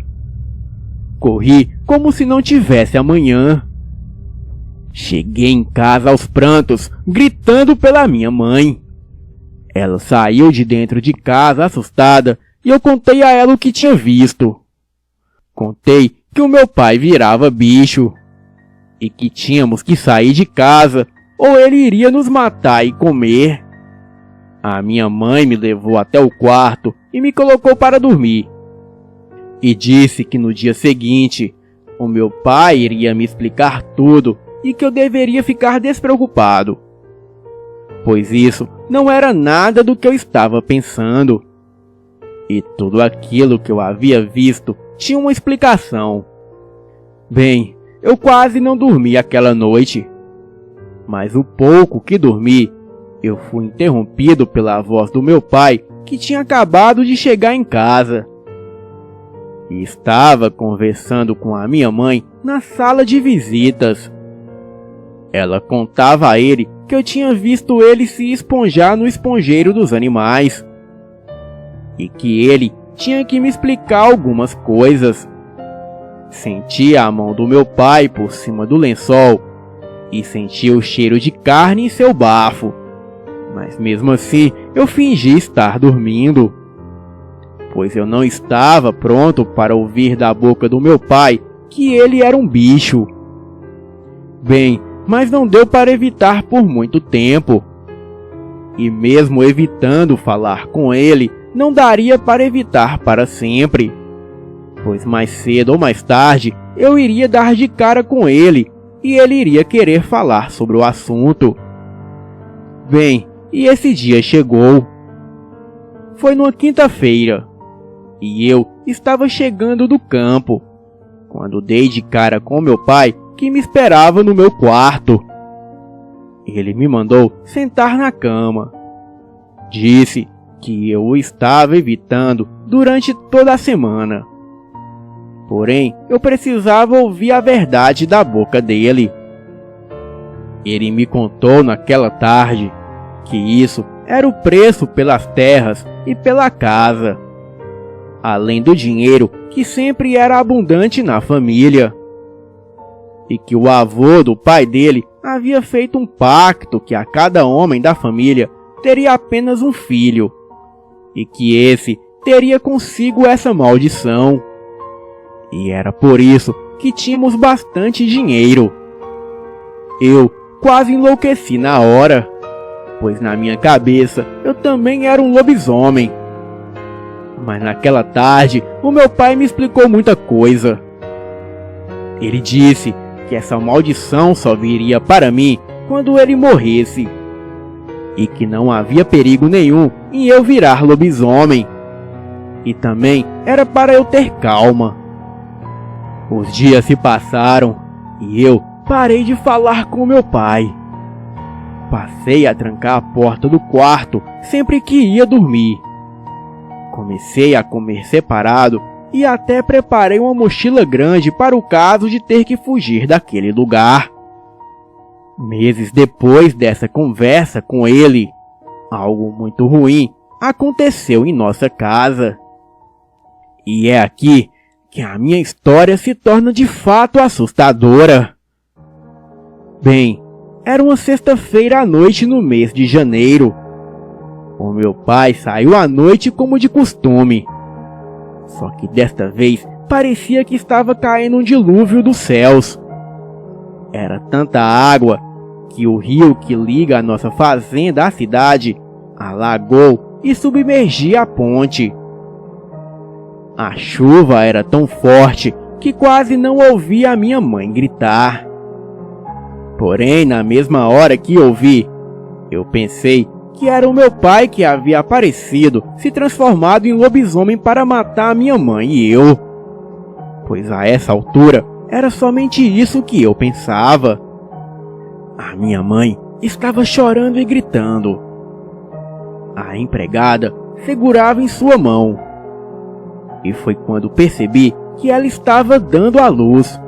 Corri como se não tivesse amanhã. Cheguei em casa aos prantos, gritando pela minha mãe. Ela saiu de dentro de casa assustada e eu contei a ela o que tinha visto. Contei que o meu pai virava bicho e que tínhamos que sair de casa ou ele iria nos matar e comer. A minha mãe me levou até o quarto e me colocou para dormir. E disse que no dia seguinte, o meu pai iria me explicar tudo e que eu deveria ficar despreocupado, pois isso não era nada do que eu estava pensando. E tudo aquilo que eu havia visto tinha uma explicação. Bem, eu quase não dormi aquela noite, mas o pouco que dormi, eu fui interrompido pela voz do meu pai, que tinha acabado de chegar em casa. E estava conversando com a minha mãe na sala de visitas. Ela contava a ele que eu tinha visto ele se esponjar no esponjeiro dos animais e que ele tinha que me explicar algumas coisas. Senti a mão do meu pai por cima do lençol e senti o cheiro de carne em seu bafo, mas mesmo assim eu fingi estar dormindo, pois eu não estava pronto para ouvir da boca do meu pai que ele era um bicho. Bem, mas não deu para evitar por muito tempo. E mesmo evitando falar com ele, não daria para evitar para sempre, pois mais cedo ou mais tarde eu iria dar de cara com ele e ele iria querer falar sobre o assunto. Bem, e esse dia chegou. Foi numa quinta-feira e eu estava chegando do campo quando dei de cara com meu pai, que me esperava no meu quarto. Ele me mandou sentar na cama. Disse que eu o estava evitando durante toda a semana. Porém, eu precisava ouvir a verdade da boca dele. Ele me contou naquela tarde que isso era o preço pelas terras e pela casa, além do dinheiro que sempre era abundante na família, e que o avô do pai dele havia feito um pacto que a cada homem da família teria apenas um filho, e que esse teria consigo essa maldição. E era por isso que tínhamos bastante dinheiro. Eu quase enlouqueci na hora, pois na minha cabeça eu também era um lobisomem. Mas naquela tarde o meu pai me explicou muita coisa. Ele disse que essa maldição só viria para mim quando ele morresse, e que não havia perigo nenhum em eu virar lobisomem, e também era para eu ter calma. Os dias se passaram e eu parei de falar com meu pai. Passei a trancar a porta do quarto sempre que ia dormir. Comecei a comer separado e até preparei uma mochila grande para o caso de ter que fugir daquele lugar. Meses depois dessa conversa com ele, algo muito ruim aconteceu em nossa casa. E é aqui que a minha história se torna de fato assustadora. Bem, era uma sexta-feira à noite no mês de janeiro. O meu pai saiu à noite como de costume. Só que desta vez parecia que estava caindo um dilúvio dos céus. Era tanta água que o rio que liga a nossa fazenda à cidade alagou e submergia a ponte. A chuva era tão forte que quase não ouvia a minha mãe gritar. Porém, na mesma hora que ouvi, eu pensei que era o meu pai que havia aparecido, se transformado em lobisomem para matar a minha mãe e eu. Pois a essa altura, era somente isso que eu pensava. A minha mãe estava chorando e gritando. A empregada segurava em sua mão. E foi quando percebi que ela estava dando à luz.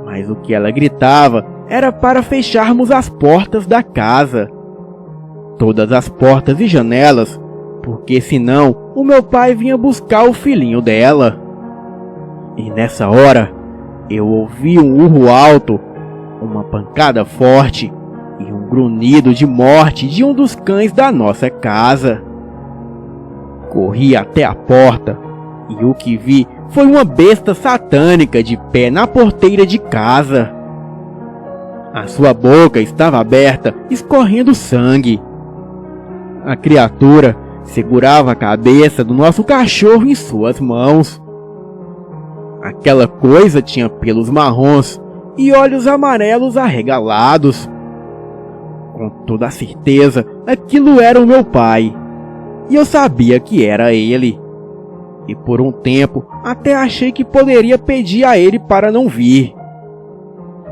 Mas o que ela gritava era para fecharmos as portas da casa. Todas as portas e janelas, porque senão o meu pai vinha buscar o filhinho dela. E nessa hora, eu ouvi um urro alto, uma pancada forte e um grunhido de morte de um dos cães da nossa casa. Corri até a porta e o que vi foi uma besta satânica de pé na porteira de casa. A sua boca estava aberta, escorrendo sangue. A criatura segurava a cabeça do nosso cachorro em suas mãos. Aquela coisa tinha pelos marrons e olhos amarelos arregalados. Com toda a certeza, aquilo era o meu pai. E eu sabia que era ele. E por um tempo, até achei que poderia pedir a ele para não vir.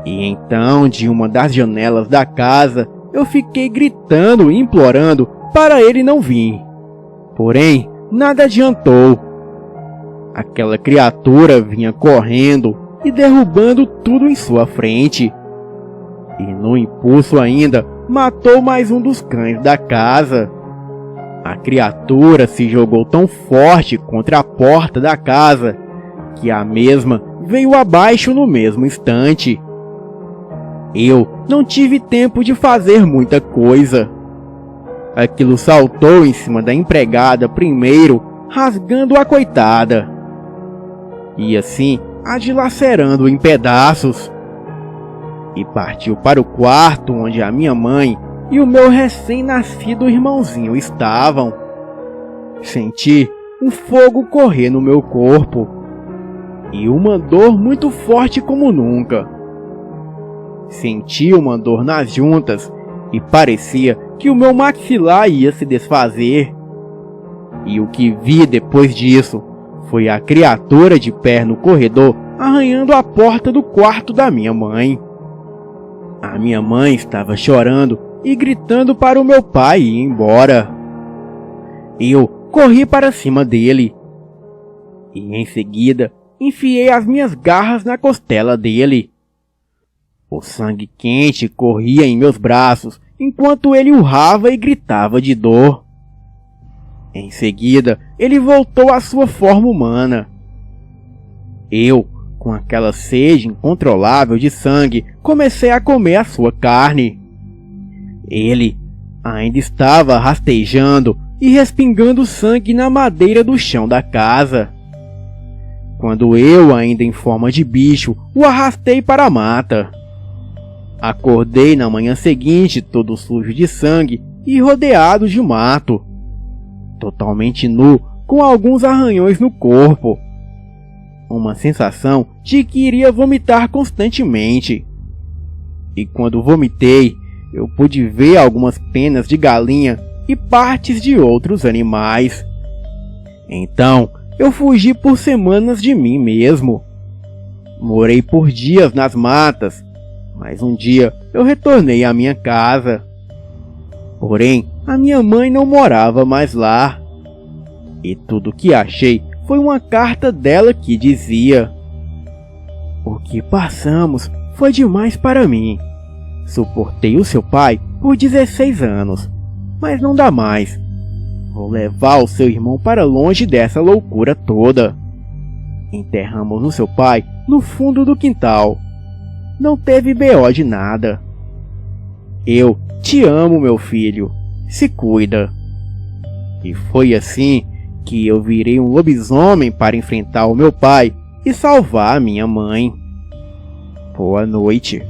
E então, de uma das janelas da casa, eu fiquei gritando e implorando para ele não vir. Porém, nada adiantou. Aquela criatura vinha correndo e derrubando tudo em sua frente. E no impulso ainda, matou mais um dos cães da casa. A criatura se jogou tão forte contra a porta da casa que a mesma veio abaixo no mesmo instante. Eu não tive tempo de fazer muita coisa. Aquilo saltou em cima da empregada primeiro, rasgando a coitada. E assim, a dilacerando em pedaços. E partiu para o quarto onde a minha mãe e o meu recém-nascido irmãozinho estavam. Senti um fogo correr no meu corpo. E uma dor muito forte como nunca. Senti uma dor nas juntas e parecia que o meu maxilar ia se desfazer. E o que vi depois disso foi a criatura de pé no corredor arranhando a porta do quarto da minha mãe. A minha mãe estava chorando e gritando para o meu pai ir embora. Eu corri para cima dele. E em seguida enfiei as minhas garras na costela dele. O sangue quente corria em meus braços enquanto ele urrava e gritava de dor. Em seguida, ele voltou à sua forma humana. Eu, com aquela sede incontrolável de sangue, comecei a comer a sua carne. Ele ainda estava rastejando e respingando sangue na madeira do chão da casa. Quando eu, ainda em forma de bicho, o arrastei para a mata. Acordei na manhã seguinte todo sujo de sangue e rodeado de mato. Totalmente nu, com alguns arranhões no corpo. uma sensação de que iria vomitar constantemente. E quando vomitei, eu pude ver algumas penas de galinha e partes de outros animais. Então, eu fugi por semanas de mim mesmo. Morei por dias nas matas, mas um dia eu retornei à minha casa. Porém, a minha mãe não morava mais lá. E tudo que achei foi uma carta dela que dizia: "O que passamos foi demais para mim. Suportei o seu pai por 16 anos, mas não dá mais. Vou levar o seu irmão para longe dessa loucura toda." Enterramos o seu pai no fundo do quintal. Não teve BO de nada. Eu te amo, meu filho. Se cuida. E foi assim que eu virei um lobisomem para enfrentar o meu pai e salvar a minha mãe. Boa noite.